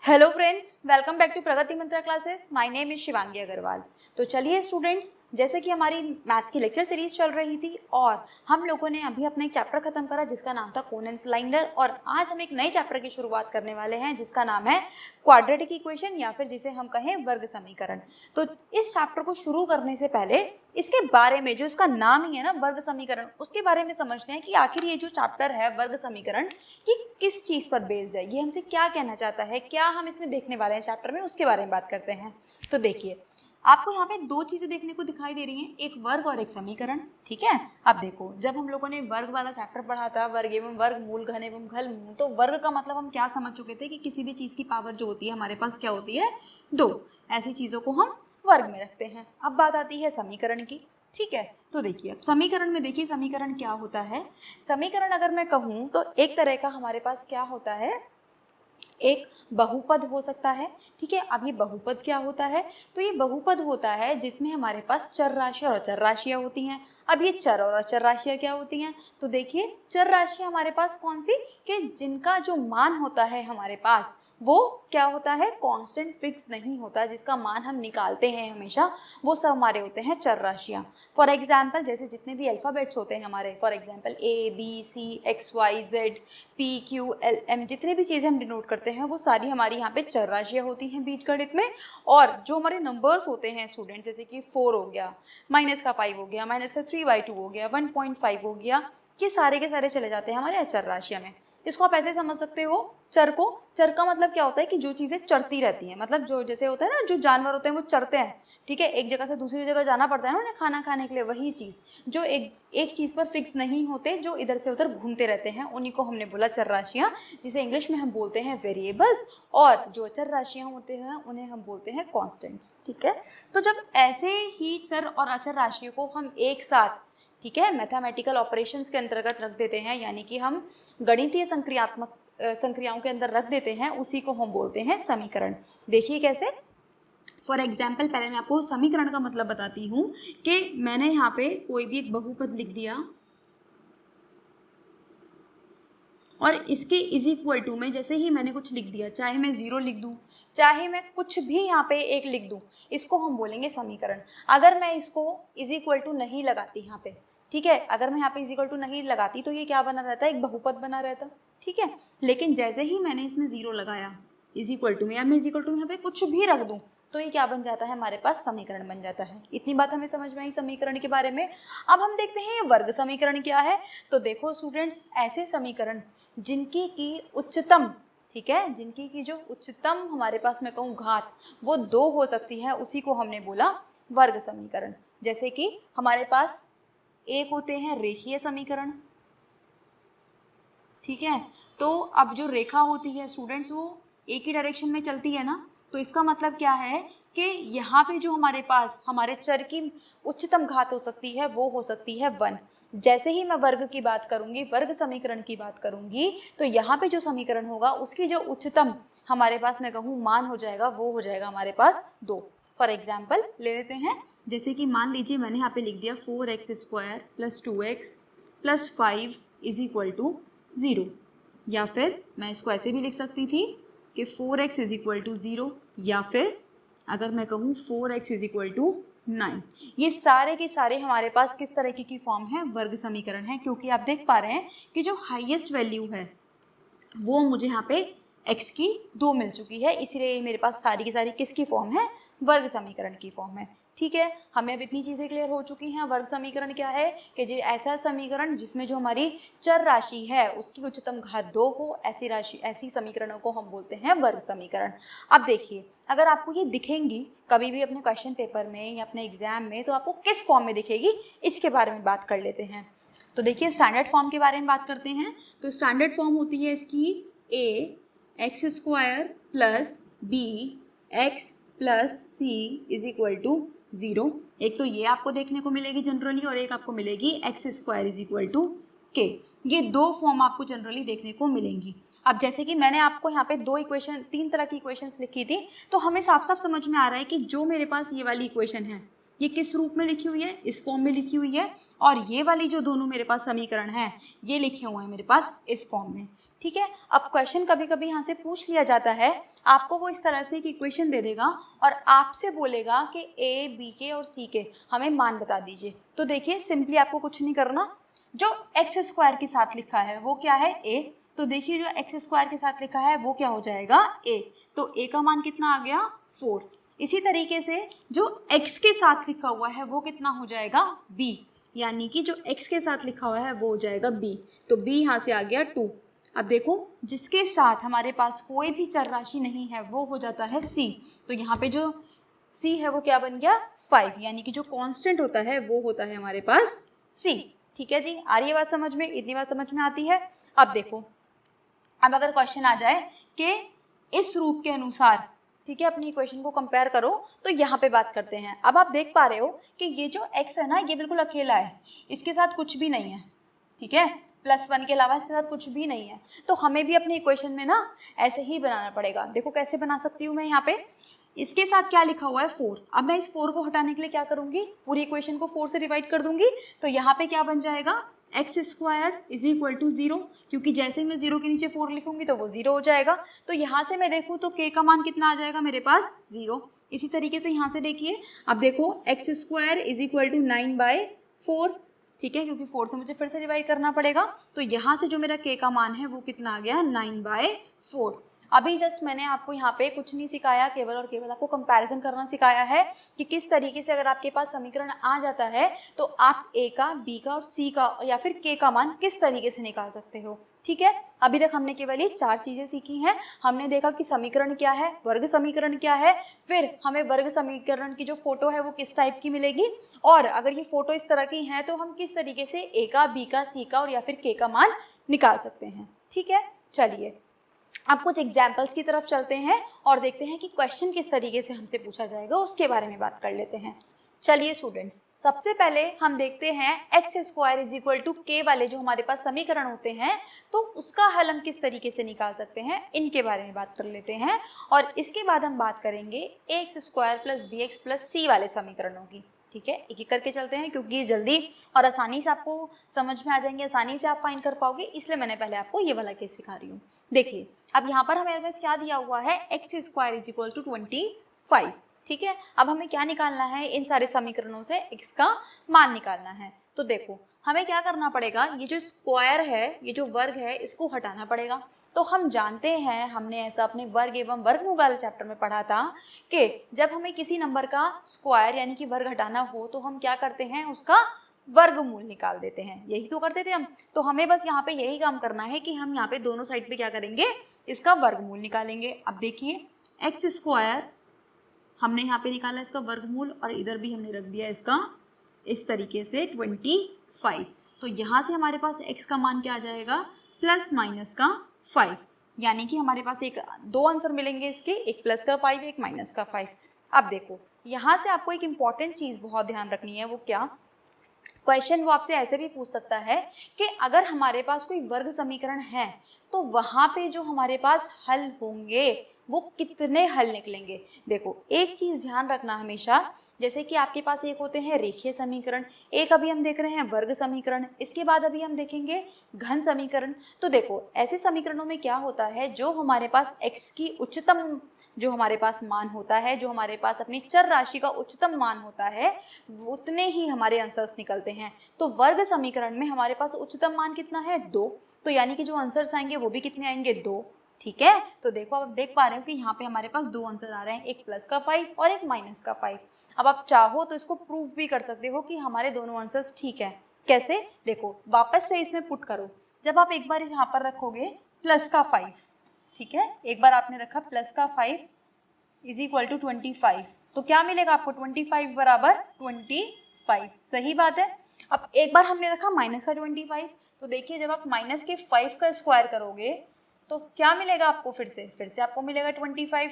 Hello friends, welcome back to Pragati Mantra classes. My name is Shivangi Agarwal. तो चलिए students, जैसे कि हमारी मैथ्स की लेक्चर सीरीज चल रही थी और हम लोगों ने अभी अपना एक चैप्टर खत्म करा जिसका नाम था कोन एंड सिलेंडर, और आज हम एक नए चैप्टर की शुरुआत करने वाले हैं जिसका नाम है क्वाड्रेटिक इक्वेशन या फिर जिसे हम कहें वर्ग समीकरण। तो इस चैप्टर को शुरू करने से पहले इसके बारे में, जो इसका नाम ही है ना वर्ग समीकरण, उसके बारे में समझते हैं कि आखिर ये जो चैप्टर है वर्ग समीकरण ये किस चीज़ पर बेस्ड है, ये हमसे क्या कहना चाहता है, क्या हम इसमें देखने वाले हैं चैप्टर में, उसके बारे में बात करते हैं। तो देखिए, आपको यहाँ पे दो चीज़ें देखने को दिखाई दे रही हैं, एक वर्ग और एक समीकरण। ठीक है, अब देखो, जब हम लोगों ने वर्ग वाला चैप्टर पढ़ा था, वर्ग एवं वर्ग, मूल, घन एवं घन, तो वर्ग का मतलब हम क्या समझ चुके थे कि किसी भी चीज़ की पावर जो होती है हमारे पास क्या होती है, दो। ऐसी चीज़ों को हम वर्ग में रखते हैं। अब बात आती है समीकरण की। ठीक है, तो देखिए, अब समीकरण में देखिए समीकरण क्या होता है। समीकरण अगर मैं कहूँ तो एक तरह का हमारे पास क्या होता है, एक बहुपद हो सकता है। ठीक है, अब ये बहुपद क्या होता है, तो ये बहुपद होता है जिसमें हमारे पास चर राशि और अचर राशियाँ होती हैं। अब ये चर और अचर राशियाँ क्या होती हैं, तो देखिए, चर राशियाँ हमारे पास कौन सी, कि जिनका जो मान होता है हमारे पास वो क्या होता है, कांस्टेंट फिक्स नहीं होता, जिसका मान हम निकालते हैं हमेशा, वो सब हमारे होते हैं चर राशियाँ। फॉर एग्जाम्पल, जैसे जितने भी अल्फ़ाबेट्स होते हैं हमारे, for example A B C XYZ PQLM, जितने भी चीज़ें हम डिनोट करते हैं वो सारी हमारी यहाँ पे चर राशियाँ होती हैं बीजगणित में। और जो हमारे नंबर्स होते हैं स्टूडेंट, जैसे कि 4 हो गया, माइनस का 5 हो गया, माइनस का 3/2 हो गया, 1.5 हो गया, ये सारे के सारे चले जाते हैं हमारे अचर राशियाँ में। इसको आप ऐसे समझ सकते हो, चर को, चर का मतलब क्या होता है कि जो चीज़ें चरती रहती हैं, मतलब जो जैसे होता है ना, जो जानवर होते हैं वो चरते हैं। ठीक है, एक जगह से दूसरी जगह जाना पड़ता है ना उन्हें खाना खाने के लिए, वही चीज़ जो एक चीज़ पर फिक्स नहीं होते, जो इधर से उधर घूमते रहते हैं, उन्हीं को हमने बोला चर राशियाँ, जिसे इंग्लिश में हम बोलते हैं वेरिएबल्स। और जो अचर राशियाँ होते हैं उन्हें हम बोलते हैं कॉन्स्टेंट्स। ठीक है, तो जब ऐसे ही चर और अचर राशियों को हम एक साथ, ठीक है, मैथमेटिकल ऑपरेशंस के अंतर्गत रख देते हैं, यानी कि हम गणितीय संक्रियाओं के अंदर रख देते हैं, उसी को हम बोलते हैं समीकरण। देखिए कैसे। फॉर एग्जाम्पल, पहले मैं आपको समीकरण का मतलब बताती हूँ कि मैंने यहाँ पे कोई भी एक बहुपद लिख दिया और इसके इज इक्वल टू में जैसे ही मैंने कुछ लिख दिया, चाहे मैं 0 लिख दूँ, चाहे मैं कुछ भी यहाँ पे एक लिख दूँ, इसको हम बोलेंगे समीकरण। अगर मैं इसको इज इक्वल टू नहीं लगाती यहाँ पे, ठीक है, अगर मैं यहाँ पे इज इक्वल टू नहीं लगाती तो ये क्या बना रहता है, एक बहुपद बना रहता। ठीक है, लेकिन जैसे ही मैंने इसमें 0 लगाया इज इक्वल टू में, या मैं इज इक्वल टू यहाँ पे कुछ भी रख दूँ, तो ये क्या बन जाता है, हमारे पास समीकरण बन जाता है। इतनी बात हमें समझ में आई समीकरण के बारे में। अब हम देखते हैं ये वर्ग समीकरण क्या है। तो देखो स्टूडेंट्स, ऐसे समीकरण जिनकी की उच्चतम, ठीक है, जिनकी की जो उच्चतम हमारे पास मैं कहूँ घात वो 2 हो सकती है, उसी को हमने बोला वर्ग समीकरण। जैसे कि हमारे पास एक होते हैं रेखीय समीकरण। ठीक है, तो अब जो रेखा होती है स्टूडेंट्स वो एक ही डायरेक्शन में चलती है ना, तो इसका मतलब क्या है कि यहाँ पे जो हमारे पास हमारे चर की उच्चतम घात हो सकती है वो हो सकती है 1। जैसे ही मैं वर्ग की बात करूँगी, वर्ग समीकरण की बात करूँगी, तो यहाँ पे जो समीकरण होगा उसकी जो उच्चतम हमारे पास मैं कहूँ मान हो जाएगा, वो हो जाएगा हमारे पास 2। फॉर एग्जाम्पल ले लेते हैं, जैसे कि मान लीजिए मैंने यहाँ पे लिख दिया 4x² + 2x + 5 = 0, या फिर मैं इसको ऐसे भी लिख सकती थी कि 4x = 0, या फिर अगर मैं कहूँ 4x = 9। ये सारे के सारे हमारे पास किस तरह की फॉर्म है, वर्ग समीकरण है, क्योंकि आप देख पा रहे हैं कि जो हाईएस्ट वैल्यू है वो मुझे यहाँ पे x की 2 मिल चुकी है, इसीलिए मेरे पास सारी की सारी किसकी फॉर्म है, वर्ग समीकरण की फॉर्म है। ठीक है, हमें अब इतनी चीज़ें क्लियर हो चुकी हैं। वर्ग समीकरण क्या है कि जो ऐसा समीकरण जिसमें जो हमारी चर राशि है उसकी उच्चतम घात 2 हो, ऐसी समीकरणों को हम बोलते हैं वर्ग समीकरण। अब देखिए, अगर आपको ये दिखेंगी कभी भी अपने क्वेश्चन पेपर में या अपने एग्जाम में, तो आपको किस फॉर्म में दिखेगी, इसके बारे में बात कर लेते हैं। तो देखिए, स्टैंडर्ड फॉर्म के बारे में बात करते हैं। तो स्टैंडर्ड फॉर्म होती है इसकी ax² + bx + c = 0। एक तो ये आपको देखने को मिलेगी जनरली, और एक आपको मिलेगी x² = k। ये 2 फॉर्म आपको जनरली देखने को मिलेंगी। अब जैसे कि मैंने आपको यहाँ पे 3 तरह की इक्वेशंस लिखी थी, तो हमें साफ साफ समझ में आ रहा है कि जो मेरे पास ये वाली इक्वेशन है, ये किस रूप में लिखी हुई है, इस फॉर्म में लिखी हुई है, और ये वाली जो दोनों मेरे पास समीकरण हैं ये लिखे हुए हैं मेरे पास इस फॉर्म में। ठीक है, अब क्वेश्चन कभी कभी यहाँ से पूछ लिया जाता है, आपको वो इस तरह से एक इक्वेशन दे देगा और आपसे बोलेगा कि ए, बी के और सी के हमें मान बता दीजिए। तो देखिए सिंपली आपको कुछ नहीं करना, जो एक्स स्क्वायर के साथ लिखा है वो क्या है, ए। तो देखिए जो एक्स स्क्वायर के साथ लिखा है वो क्या हो जाएगा, ए। तो ए का मान कितना आ गया, 4। इसी तरीके से जो x के साथ लिखा हुआ है वो कितना हो जाएगा, b, यानी कि जो x के साथ लिखा हुआ है वो हो जाएगा b। तो b यहाँ से आ गया 2। अब देखो जिसके साथ हमारे पास कोई भी चर राशि नहीं है वो हो जाता है c। तो यहाँ पे जो c है वो क्या बन गया, 5, यानी कि जो कांस्टेंट होता है वो होता है हमारे पास c। ठीक है जी, आ रही है बात समझ में, इतनी बात समझ में आती है। अब देखो, अब अगर क्वेश्चन आ जाए कि इस रूप के अनुसार, ठीक है, अपनी इक्वेशन को कंपेयर करो, तो यहाँ पे बात करते हैं। अब आप देख पा रहे हो कि ये जो x है ना ये बिल्कुल अकेला है, इसके साथ कुछ भी नहीं है। ठीक है, +1 के अलावा इसके साथ कुछ भी नहीं है। तो हमें भी अपनी इक्वेशन में ना ऐसे ही बनाना पड़ेगा। देखो कैसे बना सकती हूँ मैं, यहाँ पे इसके साथ क्या लिखा हुआ है, 4। अब मैं इस 4 को हटाने के लिए क्या करूँगी, पूरी इक्वेशन को 4 से डिवाइड कर दूंगी। तो यहाँ पे क्या बन जाएगा, X square is equal to 0, क्योंकि जैसे ही मैं 0 के नीचे 4 लिखूंगी तो वो 0 हो जाएगा। तो यहाँ से मैं देखूँ तो k का मान कितना आ जाएगा मेरे पास, 0। इसी तरीके से यहाँ से देखिए, अब देखो X square is equal to 9/4, ठीक है, क्योंकि 4 से मुझे फिर से डिवाइड करना पड़ेगा। तो यहाँ से जो मेरा k का मान है वो कितना आ गया, 9/4। अभी जस्ट मैंने आपको यहाँ पे कुछ नहीं सिखाया, केवल और केवल आपको कंपैरिजन करना सिखाया है कि किस तरीके से अगर आपके पास समीकरण आ जाता है तो आप a का, b का और c का या फिर k का मान किस तरीके से निकाल सकते हो। ठीक है, अभी तक हमने केवल ये 4 चीज़ें सीखी हैं। हमने देखा कि समीकरण क्या है, वर्ग समीकरण क्या है, फिर हमें वर्ग समीकरण की जो फोटो है वो किस टाइप की मिलेगी, और अगर ये फोटो इस तरह की है तो हम किस तरीके से a का, b का, c का और या फिर k का मान निकाल सकते हैं। ठीक है, चलिए अब कुछ एग्जाम्पल्स की तरफ चलते हैं और देखते हैं कि क्वेश्चन किस तरीके से हमसे पूछा जाएगा, उसके बारे में बात कर लेते हैं। चलिए स्टूडेंट्स, सबसे पहले हम देखते हैं X square is equal to K वाले जो हमारे पास समीकरण होते हैं तो उसका हल हम किस तरीके से निकाल सकते हैं, इनके बारे में बात कर लेते हैं। और इसके बाद हम बात करेंगे x square plus b x plus c वाले समीकरणों की। ठीक है, एक एक करके चलते हैं क्योंकि जल्दी और आसानी से आपको समझ में आ जाएंगे, आसानी से आप फाइंड कर पाओगे, इसलिए मैंने पहले आपको ये वाला केस सिखा रही हूँ। देखिए अब यहाँ पर हमारे पास क्या दिया हुआ है, X square is equal to 25। ठीक है, अब हमें क्या निकालना है, इन सारे समीकरणों से x का मान निकालना है। तो देखो हमें क्या करना पड़ेगा, ये जो स्क्वायर है, ये जो वर्ग है, इसको हटाना पड़ेगा। तो हम जानते हैं, हमने ऐसा अपने वर्ग एवं वर्गमूल वाले चैप्टर में पढ़ा था कि जब हमें किसी नंबर का स्क्वायर यानी कि वर्ग हटाना हो तो हम क्या करते हैं, उसका वर्गमूल निकाल देते हैं। यही तो करते थे हम। तो हमें बस यहाँ पे यही काम करना है कि हम यहाँ पे दोनों साइड पे क्या करेंगे, इसका वर्गमूल निकालेंगे। अब देखिए एक्स स्क्वायर हमने यहाँ पे निकाला इसका वर्गमूल और इधर भी हमने रख दिया इसका इस तरीके से 25। तो यहाँ से हमारे पास x का मान क्या आ जाएगा, प्लस माइनस का 5, यानी कि हमारे पास दो आंसर मिलेंगे इसके, एक प्लस का 5 एक माइनस का 5। अब देखो यहाँ से आपको एक इम्पॉर्टेंट चीज़ बहुत ध्यान रखनी है, वो क्या, क्वेश्चन वो आपसे ऐसे भी पूछ सकता है कि अगर हमारे पास कोई वर्ग समीकरण है तो वहाँ पे जो हमारे पास हल होंगे वो कितने हल निकलेंगे। देखो एक चीज़ ध्यान रखना हमेशा, जैसे कि आपके पास एक होते हैं रेखीय समीकरण, एक अभी हम देख रहे हैं वर्ग समीकरण, इसके बाद अभी हम देखेंगे घन समीकरण। तो देखो ऐसे समीकरणों में क्या होता है, जो हमारे पास x की उच्चतम जो हमारे पास मान होता है, जो हमारे पास अपनी चर राशि का उच्चतम मान होता है, उतने ही हमारे आंसर्स निकलते हैं। तो वर्ग समीकरण में हमारे पास उच्चतम मान कितना है, 2। तो यानी कि जो आंसर्स आएंगे वो भी कितने आएंगे, 2। ठीक है, तो देखो आप देख पा रहे हो कि यहाँ पे हमारे पास 2 आंसर आ रहे हैं, एक प्लस का 5 और एक माइनस का 5। अब आप चाहो तो इसको प्रूव भी कर सकते हो कि हमारे दोनों आंसर्स ठीक है। कैसे, देखो वापस से इसमें पुट करो। जब आप एक बार यहाँ पर रखोगे प्लस का 5, ठीक है, एक बार आपने रखा प्लस का 5 इज इक्वल टू 25, तो क्या मिलेगा आपको, 25 बराबर 25। सही बात है। अब एक बार हमने रखा माइनस का 25, तो देखिए जब आप माइनस के 5 का स्क्वायर करोगे तो क्या मिलेगा आपको, फिर से आपको मिलेगा 25,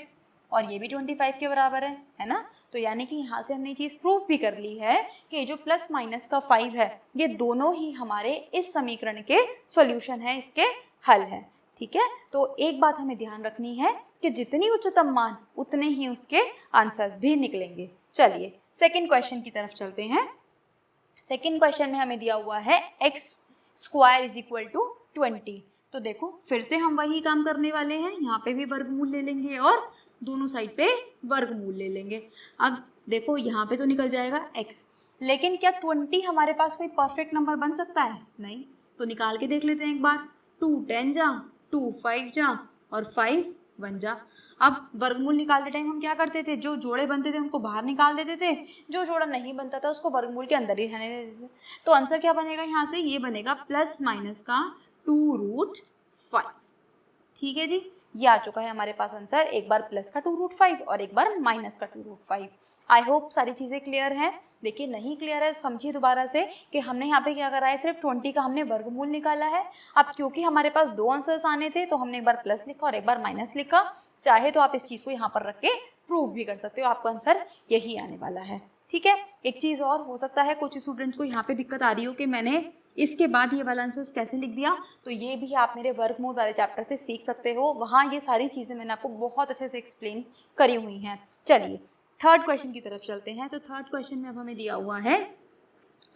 और ये भी 25 के बराबर है ना। तो यानी कि यहाँ से हमने चीज़ प्रूफ भी कर ली है कि जो प्लस माइनस का 5 है ये दोनों ही हमारे इस समीकरण के सॉल्यूशन है, इसके हल है। ठीक है, तो एक बात हमें ध्यान रखनी है कि जितनी उच्चतम मान उतने ही उसके आंसर्स भी निकलेंगे। चलिए सेकेंड क्वेश्चन की तरफ चलते हैं। सेकेंड क्वेश्चन में हमें दिया हुआ है x square is equal to 20। तो देखो फिर से हम वही काम करने वाले हैं, यहाँ पे भी वर्गमूल ले लेंगे और दोनों साइड पे वर्गमूल ले लेंगे। अब देखो यहाँ पे तो निकल जाएगा x, लेकिन क्या 20 हमारे पास कोई परफेक्ट नंबर बन सकता है? नहीं। तो निकाल के देख लेते हैं एक बार। 2 10 जा, 2 5 जा और 5 1 जा। अब वर्गमूल निकालते टाइम हम क्या करते थे, जो जोड़े बनते थे उनको बाहर निकाल देते थे, जो जोड़ा नहीं बनता था उसको वर्गमूल के अंदर ही रहने देते थे। तो आंसर क्या बनेगा यहाँ से? ये बनेगा प्लस माइनस का 2√5। ठीक है जी, ये आ चुका है हमारे पास आंसर, एक बार प्लस का 2√5 और एक बार माइनस का 2√5। आई होप सारी चीज़ें क्लियर हैं। देखिए नहीं क्लियर है समझिए दोबारा से कि हमने यहाँ पे क्या करा है, सिर्फ 20 का हमने वर्गमूल निकाला है। अब क्योंकि हमारे पास दो आंसर्स आने थे तो हमने एक बार प्लस लिखा और एक बार माइनस लिखा। चाहे तो आप इस चीज़ को यहाँ पर रख के प्रूव भी कर सकते हो, आपका आंसर यही आने वाला है। ठीक है, एक चीज़ और हो सकता है कुछ स्टूडेंट्स को यहाँ पे दिक्कत आ रही हो कि मैंने इसके बाद ये वाला आंसर कैसे लिख दिया, तो ये भी आप मेरे वर्गमूल वाले चैप्टर से सीख सकते हो। वहाँ ये सारी चीज़ें मैंने आपको बहुत अच्छे से एक्सप्लेन करी हुई हैं। चलिए थर्ड क्वेश्चन की तरफ चलते हैं। तो थर्ड क्वेश्चन में अब हमें दिया हुआ है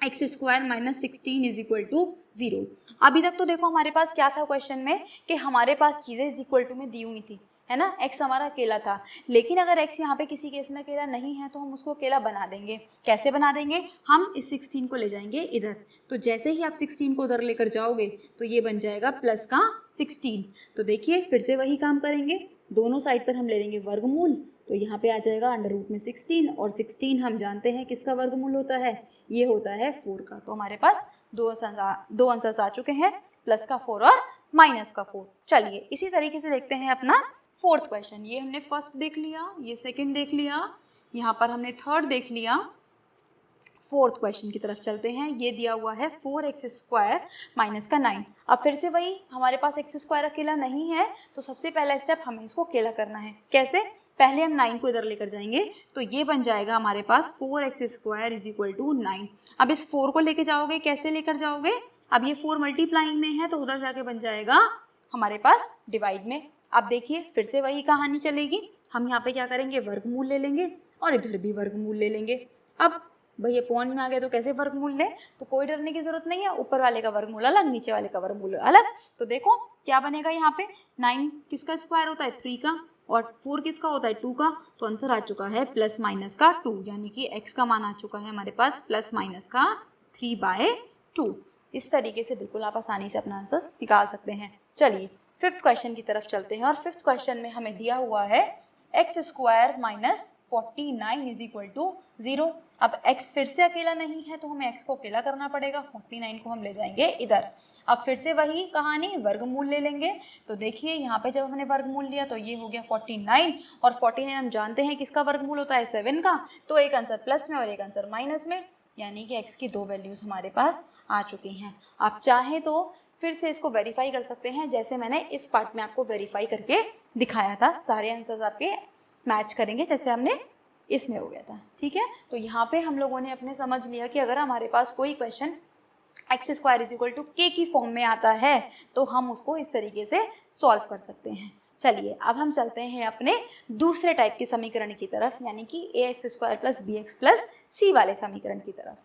X square minus 16 is equal to 0। अभी तक तो देखो हमारे पास क्या था क्वेश्चन में कि हमारे पास चीज़ें इज इक्वल टू में दी हुई थी, है ना, x हमारा अकेला था। लेकिन अगर x यहाँ पे किसी केस में अकेला नहीं है तो हम उसको अकेला बना देंगे। कैसे बना देंगे? हम इस 16 को ले जाएंगे इधर, तो जैसे ही आप 16 को उधर लेकर जाओगे तो ये बन जाएगा प्लस का 16। तो देखिए फिर से वही काम करेंगे, दोनों साइड पर हम ले लेंगे वर्गमूल, तो यहाँ पे आ जाएगा अंडर रूट में 16 और 16 हम जानते हैं किसका वर्गमूल होता है, ये होता है 4 का। तो हमारे पास दो आंसर्स आ चुके हैं, प्लस का 4 और माइनस का 4। चलिए इसी तरीके से देखते हैं अपना फोर्थ क्वेश्चन। ये हमने फर्स्ट देख लिया, ये सेकंड देख लिया, यहाँ पर हमने थर्ड देख लिया। फोर्थ क्वेश्चन की तरफ चलते हैं। ये दिया हुआ है 4x स्क्वायर माइनस का 9। अब फिर से वही, हमारे पास x स्क्वायर अकेला नहीं है तो सबसे पहला स्टेप हमें इसको अकेला करना है। कैसे? पहले हम 9 को इधर लेकर जाएंगे तो ये बन जाएगा हमारे पास 4x square is equal to 9। अब इस 4 को लेके जाओगे, कैसे लेकर जाओगे? अब ये 4 मल्टीप्लाइंग में है तो उधर जाके बन जाएगा हमारे पास डिवाइड में। अब देखिए फिर से वही कहानी चलेगी, हम यहाँ पे क्या करेंगे, वर्गमूल ले लेंगे और इधर भी वर्गमूल ले लेंगे। अब भैया पॉइंट में आ गया तो कैसे वर्गमूल ले, तो कोई डरने की जरूरत नहीं है, ऊपर वाले का वर्गमूल अलग, नीचे वाले का वर्गमूल अलग। तो देखो क्या बनेगा यहाँ पे, 9 किसका स्क्वायर होता है, 3 का, और 4 किसका होता है, 2 का। तो आंसर आ चुका है प्लस माइनस का 2, यानी कि x का मान आ चुका है हमारे पास प्लस माइनस का 3/2। इस तरीके से बिल्कुल आप आसानी से अपना आंसर निकाल सकते हैं। चलिए फिफ्थ क्वेश्चन की तरफ चलते हैं और फिफ्थ क्वेश्चन में हमें दिया हुआ है X square minus 49 is equal to 0। अब x फिर से अकेला नहीं है तो हमें x को अकेला करना पड़ेगा, 49 को हम ले जाएंगे इधर। अब फिर से वही कहानी, वर्गमूल ले लेंगे। तो देखिए यहाँ पे जब हमने वर्गमूल लिया तो ये हो गया 49, और 49 हम जानते हैं किसका वर्गमूल होता है, 7 का। तो एक आंसर प्लस में और एक आंसर माइनस में, यानी कि x की दो वैल्यूज़ हमारे पास आ चुकी हैं। आप चाहें तो फिर से इसको वेरीफाई कर सकते हैं, जैसे मैंने इस पार्ट में आपको वेरीफाई करके दिखाया था। सारे आंसर्स आपके मैच करेंगे जैसे हमने इसमें हो गया था। ठीक है, तो यहाँ पे हम लोगों ने अपने समझ लिया कि अगर हमारे पास कोई question X square is equal to K की फॉर्म में आता है तो हम उसको इस तरीके से सॉल्व कर सकते हैं। चलिए अब हम चलते हैं अपने दूसरे टाइप के समीकरण की तरफ, यानी कि a x square plus b x plus c वाले समीकरण की तरफ।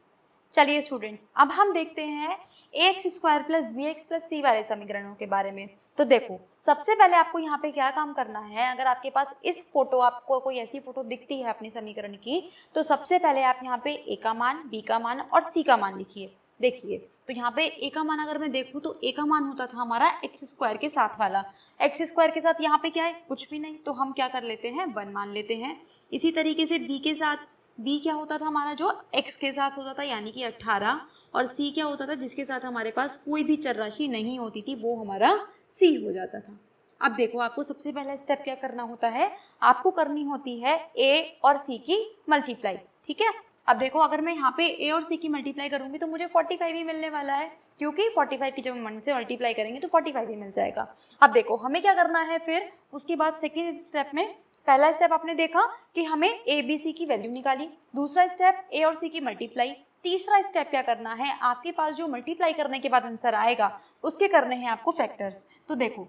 चलिए स्टूडेंट्स, अब हम देखते हैं a x square plus b x plus c वाले समीकरणों के बारे में। तो देखो सबसे पहले आपको यहाँ पे क्या काम करना है, अगर आपके पास इस फोटो, आपको कोई ऐसी फोटो दिखती है अपनी समीकरण की, तो सबसे पहले आप यहाँ पे ए का मान, बी का मान और सी का मान लिखिए। देखिए तो यहाँ पे ए का मान अगर मैं देखूँ तो ए का मान होता था हमारा एक्स स्क्वायर के साथ वाला। एक्स स्क्वायर के साथ यहाँ पे क्या है, कुछ भी नहीं, तो हम क्या कर लेते हैं, 1 मान लेते हैं। इसी तरीके से बी के साथ, बी क्या होता था हमारा, जो x के साथ होता था, यानी कि 18, और c क्या होता था, जिसके साथ हमारे पास कोई भी चर राशि नहीं होती थी, वो हमारा c हो जाता था। अब देखो आपको सबसे पहला स्टेप क्या करना होता है, आपको करनी होती है a और c की मल्टीप्लाई। ठीक है, अब देखो अगर मैं यहाँ पे a और c की मल्टीप्लाई करूँगी तो मुझे 45 ही मिलने वाला है, क्योंकि 45 की जब हम 1 से मल्टीप्लाई करेंगे तो 45 ही मिल जाएगा। अब देखो हमें क्या करना है फिर उसके बाद सेकेंड स्टेप में, पहला स्टेप आपने देखा कि हमें ए बी सी की वैल्यू निकाली, दूसरा स्टेप ए और सी की मल्टीप्लाई, तीसरा स्टेप क्या करना है, आपके पास जो मल्टीप्लाई करने के बाद आंसर आएगा उसके करने हैं आपको फैक्टर्स। तो देखो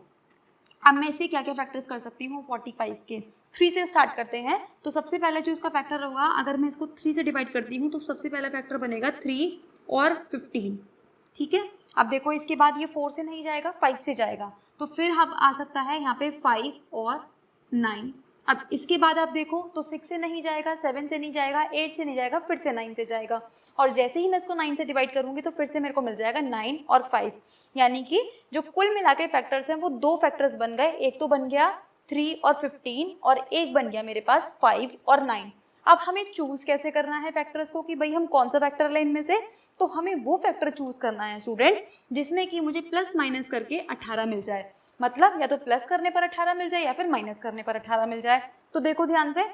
अब मैं इसके क्या क्या फैक्टर्स कर सकती हूँ 45 के। 3 से स्टार्ट करते हैं। तो सबसे पहला जो इसका फैक्टर होगा, अगर मैं इसको 3 से डिवाइड करती हूँ तो सबसे पहला फैक्टर बनेगा 3 और 15, ठीक है। अब देखो इसके बाद ये 4 से नहीं जाएगा, 5 से जाएगा, तो फिर हम आ सकता है यहाँ पे 5 और 9। अब इसके बाद आप देखो तो 6 से नहीं जाएगा, 7 से नहीं जाएगा, 8 से नहीं जाएगा, फिर से 9 से जाएगा, और जैसे ही मैं इसको 9 से डिवाइड करूँगी तो फिर से मेरे को मिल जाएगा 9 और 5। यानी कि जो कुल मिला के फैक्टर्स हैं वो 2 फैक्टर्स बन गए। एक तो बन गया 3 और 15 और एक बन गया मेरे पास 5 और 9। अब हमें चूज़ कैसे करना है फैक्टर्स को कि भाई हम कौन सा फैक्टर लें इनमें से। तो हमें वो फैक्टर चूज़ करना है स्टूडेंट्स जिसमें कि मुझे प्लस माइनस करके 18 मिल जाए। मतलब या तो प्लस करने पर 18 मिल जाए या फिर माइनस करने पर 18 मिल जाए। तो देखो ध्यान से,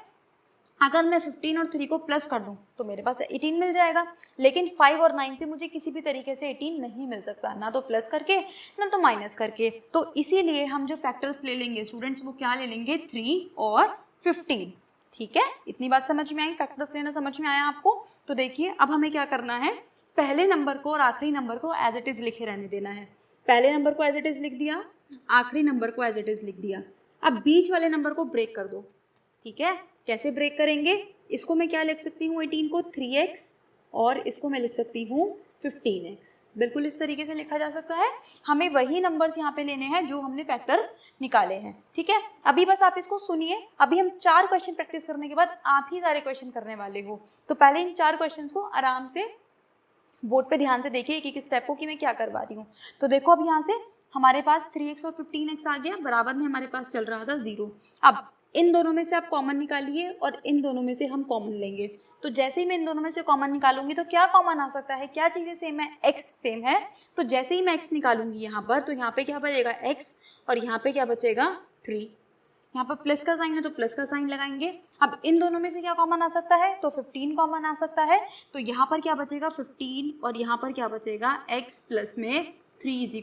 अगर मैं 15 और 3 को प्लस कर दूं तो मेरे पास 18 मिल जाएगा, लेकिन 5 और 9 से मुझे किसी भी तरीके से 18 नहीं मिल सकता, ना तो प्लस करके ना तो माइनस करके। तो इसीलिए हम जो फैक्टर्स ले लेंगे स्टूडेंट्स वो क्या ले लेंगे, 3 और 15, ठीक है। इतनी बात समझ में आई, फैक्टर्स लेना समझ में आया आपको। तो देखिए अब हमें क्या करना है, पहले नंबर को और आखिरी नंबर को एज इट इज़ लिखे रहने देना है। पहले नंबर को एज इट इज़ लिख दिया, आखिरी नंबर को एज इट इज़ लिख दिया। अब बीच वाले नंबर को ब्रेक कर दो, ठीक है। कैसे ब्रेक करेंगे, इसको मैं क्या लिख सकती हूँ 18 को 3x और इसको मैं लिख सकती हूँ 15x। बिल्कुल इस तरीके से लिखा जा सकता है। हमें वही नंबर्स यहाँ पे लेने हैं जो हमने फैक्टर्स निकाले हैं, ठीक है। अभी बस आप इसको सुनिए, अभी हम 4 क्वेश्चन प्रैक्टिस करने के बाद आप ही सारे क्वेश्चन करने वाले हो। तो पहले इन 4 क्वेश्चन को आराम से बोर्ड पे ध्यान से देखिए एक एक स्टेप को कि मैं क्या करवा रही हूँ। तो देखो अब यहाँ से हमारे पास 3x और 15x आ गया, बराबर में हमारे पास चल रहा था 0। अब इन दोनों में से आप कॉमन निकालिए और इन दोनों में से हम कॉमन लेंगे। तो जैसे ही मैं इन दोनों में से कॉमन निकालूंगी तो क्या कॉमन आ सकता है, क्या चीज़ें सेम है, x सेम है। तो जैसे ही मैं x निकालूंगी यहाँ पर, तो यहाँ पे क्या बचेगा x और यहाँ पे क्या बचेगा 3। यहाँ पर प्लस का साइन है तो प्लस का साइन लगाएंगे। अब इन दोनों में से क्या कॉमन आ सकता है, तो 15 कॉमन आ सकता है। तो यहाँ पर क्या बचेगा 15 और यहाँ पर क्या बचेगा x प्लस में 3 =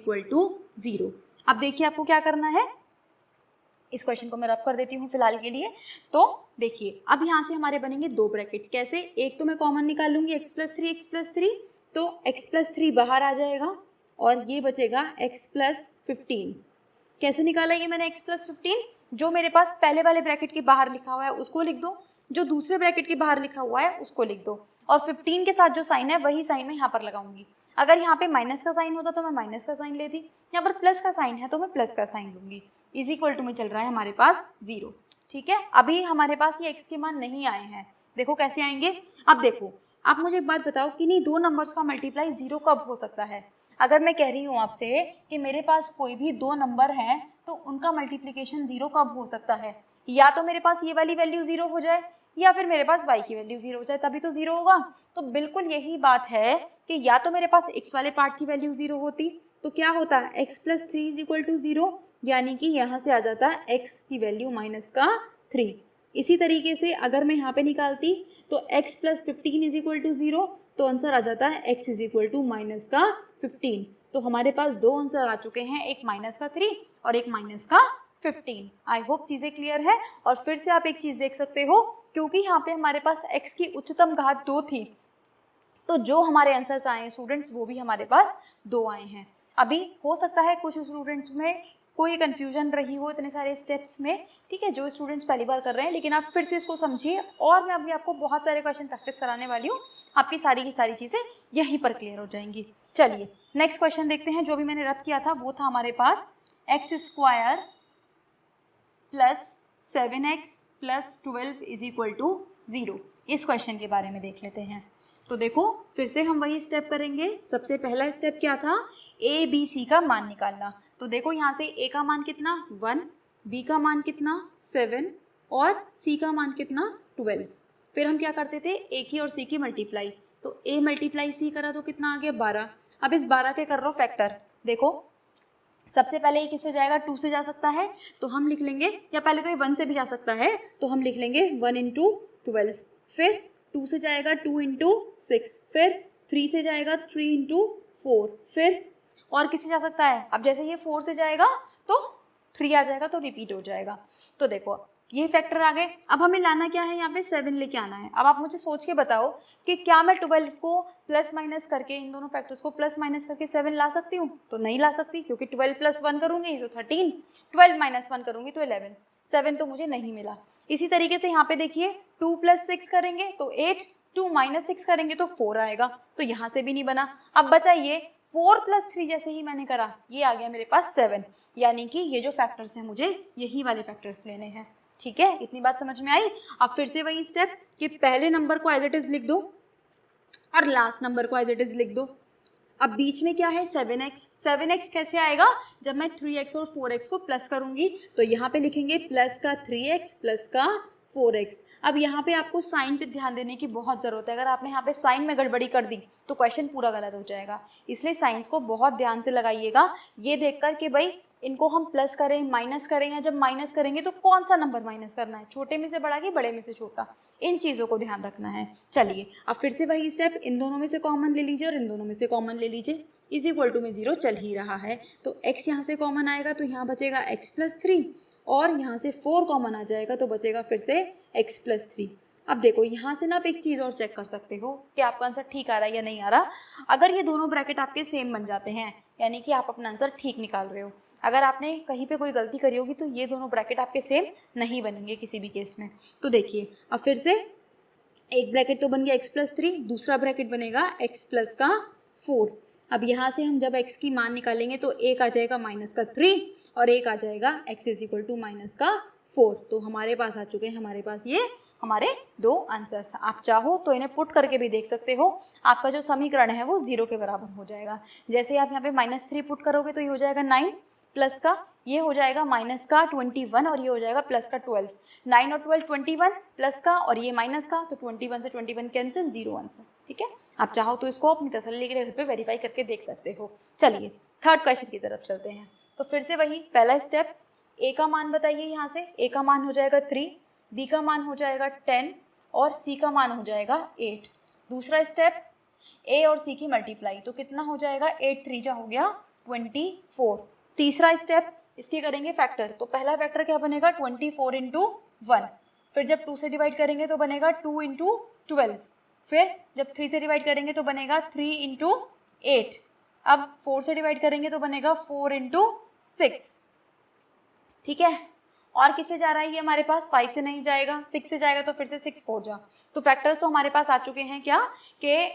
0। अब देखिए आपको क्या करना है, इस क्वेश्चन को मैं रब कर देती हूँ फिलहाल के लिए। तो देखिए अब यहाँ से हमारे बनेंगे 2 ब्रैकेट। कैसे, एक तो मैं कॉमन निकालूंगी x + 3 तो x + 3 बाहर आ जाएगा और ये बचेगा x + 15। कैसे निकाला ये मैंने x + 15, जो मेरे पास पहले वाले ब्रैकेट के बाहर लिखा हुआ है उसको लिख दो, जो दूसरे ब्रैकेट के बाहर लिखा हुआ है उसको लिख दो, और 15 के साथ जो साइन है वही साइन मैं यहाँ पर लगाऊंगी। अगर यहाँ पे माइनस का साइन होता तो मैं माइनस का साइन लेती, यहाँ पर प्लस का साइन है तो मैं प्लस का साइन लूँगी। = में चल रहा है हमारे पास 0, ठीक है। अभी हमारे पास ये x के मान नहीं आए हैं, देखो कैसे आएंगे। अब देखो, आप मुझे एक बात बताओ कि नहीं 2 नंबर्स का मल्टीप्लाई 0 कब हो सकता है। अगर मैं कह रही हूँ आपसे कि मेरे पास कोई भी 2 नंबर हैं तो उनका मल्टीप्लिकेशन 0 कब हो सकता है, या तो मेरे पास ये वाली वैल्यू 0 हो जाए या फिर मेरे पास y की वैल्यू 0 हो जाए, तभी तो 0 होगा। तो बिल्कुल यही बात है कि या तो मेरे पास x वाले पार्ट की वैल्यू 0 होती तो क्या होता, x + 3 = 0, यानी कि यहाँ से आ जाता x की वैल्यू -3। इसी तरीके से अगर मैं यहाँ पे निकालती तो x + 15 = 0, तो आंसर आ जाता है x = -15। तो हमारे पास 2 आंसर आ चुके हैं, एक -3 और एक -15। आई होप चीज़ें क्लियर है। और फिर से आप एक चीज़ देख सकते हो, क्योंकि यहाँ पे हमारे पास x की उच्चतम घात 2 थी तो जो हमारे आंसर्स आए हैं स्टूडेंट्स वो भी हमारे पास 2 आए हैं। अभी हो सकता है कुछ स्टूडेंट्स में कोई कन्फ्यूजन रही हो इतने सारे स्टेप्स में, ठीक है, जो स्टूडेंट्स पहली बार कर रहे हैं, लेकिन आप फिर से इसको समझिए और मैं अभी आपको बहुत सारे क्वेश्चन प्रैक्टिस कराने वाली हूँ, आपकी सारी की सारी चीज़ें यहीं पर क्लियर हो जाएंगी। चलिए नेक्स्ट क्वेश्चन देखते हैं। जो भी मैंने रब किया था वो था हमारे पास x² + 7x + 12 = 0। इस क्वेश्चन के बारे में देख लेते हैं। तो देखो फिर से हम वही स्टेप करेंगे। सबसे पहला स्टेप क्या था, a b c का मान निकालना। तो देखो यहाँ से a का मान कितना 1, b का मान कितना 7 और c का मान कितना 12। फिर हम क्या करते थे, a की और c की मल्टीप्लाई। तो a × c करा तो कितना आ गया 12। अब इस 12 के कर रहा हूँ फैक्टर। देखो सबसे पहले ये किससे जाएगा, 2 से जा सकता है तो हम लिख लेंगे, या पहले तो ये 1 से भी जा सकता है तो हम लिख लेंगे 1 × 12। फिर 2 से जाएगा 2 × 6, फिर 3 से जाएगा 3 × 4, फिर और किससे जा सकता है। अब जैसे ये 4 से जाएगा तो 3 आ जाएगा तो रिपीट हो जाएगा। तो देखो ये फैक्टर आ गए। अब हमें लाना क्या है, यहाँ पे 7 लेके आना है। अब आप मुझे सोच के बताओ कि क्या मैं 12 को प्लस माइनस करके, इन दोनों फैक्टर्स को प्लस माइनस करके 7 ला सकती हूँ? तो नहीं ला सकती, क्योंकि 12 + 1 करूँगी तो 13, 12 - 1 करूँगी तो 11, 7 तो मुझे नहीं मिला। इसी तरीके से यहाँ पे देखिए 2 + 6 करेंगे तो 8, 2 - 6 करेंगे तो 4 आएगा, तो यहाँ से भी नहीं बना। अब बचा ये 4 + 3, जैसे ही मैंने करा ये आ गया मेरे पास 7, यानी कि ये जो फैक्टर्स हैं मुझे यही वाले फैक्टर्स लेने हैं। ठीक है, इतनी बात समझ में आई। अब फिर से वही स्टेप कि पहले नंबर को एज इट इज लिख दो और लास्ट नंबर को एज इट इज लिख दो। अब बीच में क्या है, 7x। 7x कैसे आएगा, जब मैं 3x और 4x को प्लस करूंगी तो यहाँ पे लिखेंगे प्लस का 3x प्लस का 4x। अब यहाँ पे आपको साइन पे ध्यान देने की बहुत ज़रूरत है। अगर आपने यहाँ पे साइन में गड़बड़ी कर दी तो क्वेश्चन पूरा गलत हो जाएगा, इसलिए साइंस को बहुत ध्यान से लगाइएगा, ये देखकर कि भाई इनको हम प्लस करें, माइनस करें, या जब माइनस करेंगे तो कौन सा नंबर माइनस करना है, छोटे में से बड़ा कि बड़े में से छोटा, इन चीज़ों को ध्यान रखना है। चलिए अब फिर से वही स्टेप, इन दोनों में से कॉमन ले लीजिए और इन दोनों में से कॉमन ले लीजिए। इज इक्वल टू में 0 चल ही रहा है, तो x यहाँ से कॉमन आएगा तो यहाँ बचेगा x + 3, और यहाँ से 4 कॉमन आ जाएगा तो बचेगा फिर से x + 3। अब देखो यहाँ से ना आप एक चीज़ और चेक कर सकते हो कि आपका आंसर ठीक आ रहा है या नहीं आ रहा। अगर ये दोनों ब्रैकेट आपके सेम बन जाते हैं, यानी कि आप अपना आंसर ठीक निकाल रहे हो। अगर आपने कहीं पे कोई गलती करी होगी तो ये दोनों ब्रैकेट आपके सेम नहीं बनेंगे किसी भी केस में। तो देखिए अब फिर से एक ब्रैकेट तो बन गया x + 3, दूसरा ब्रैकेट बनेगा x + का 4। अब यहाँ से हम जब x की मान निकालेंगे तो एक आ जाएगा -3 और एक आ जाएगा x = -4। तो हमारे पास आ चुके हैं, हमारे पास ये हमारे दो आंसर्स। आप चाहो तो इन्हें पुट करके भी देख सकते हो, आपका जो समीकरण है वो 0 के बराबर हो जाएगा। जैसे आप यहाँ पे -3 पुट करोगे तो ये हो जाएगा 9, प्लस का ये हो जाएगा माइनस का 21 और ये हो जाएगा प्लस का 12। 9 और 12 21, प्लस का और ये माइनस का, तो 21 से 21 कैंसिल, 0 आंसर। ठीक है, आप चाहो तो इसको अपनी तसल्ली के लिए घर पे वेरीफाई करके देख सकते हो। चलिए थर्ड क्वेश्चन की तरफ चलते हैं। तो फिर से वही पहला स्टेप, ए का मान बताइए। यहाँ से ए का मान हो जाएगा 3, बी का मान हो जाएगा 10 और सी का मान हो जाएगा 8। दूसरा स्टेप, ए और सी की मल्टीप्लाई, तो कितना हो जाएगा, 8 3 जा हो गया 24। तीसरा स्टेप, इसके करेंगे फैक्टर, तो पहला फैक्टर क्या बनेगा 24 × 1, फिर जब 2 से डिवाइड करेंगे तो बनेगा 2 × 12, फिर जब 3 से डिवाइड करेंगे तो बनेगा 3 × 8, अब 4 से डिवाइड करेंगे तो बनेगा 4 × 6। ठीक है, और किससे जा रहा है ये हमारे पास, 5 से नहीं जाएगा, 6 से जाएगा, तो फिर से 6 4 जा। तो फैक्टर्स तो हमारे पास आ चुके हैं क्या कि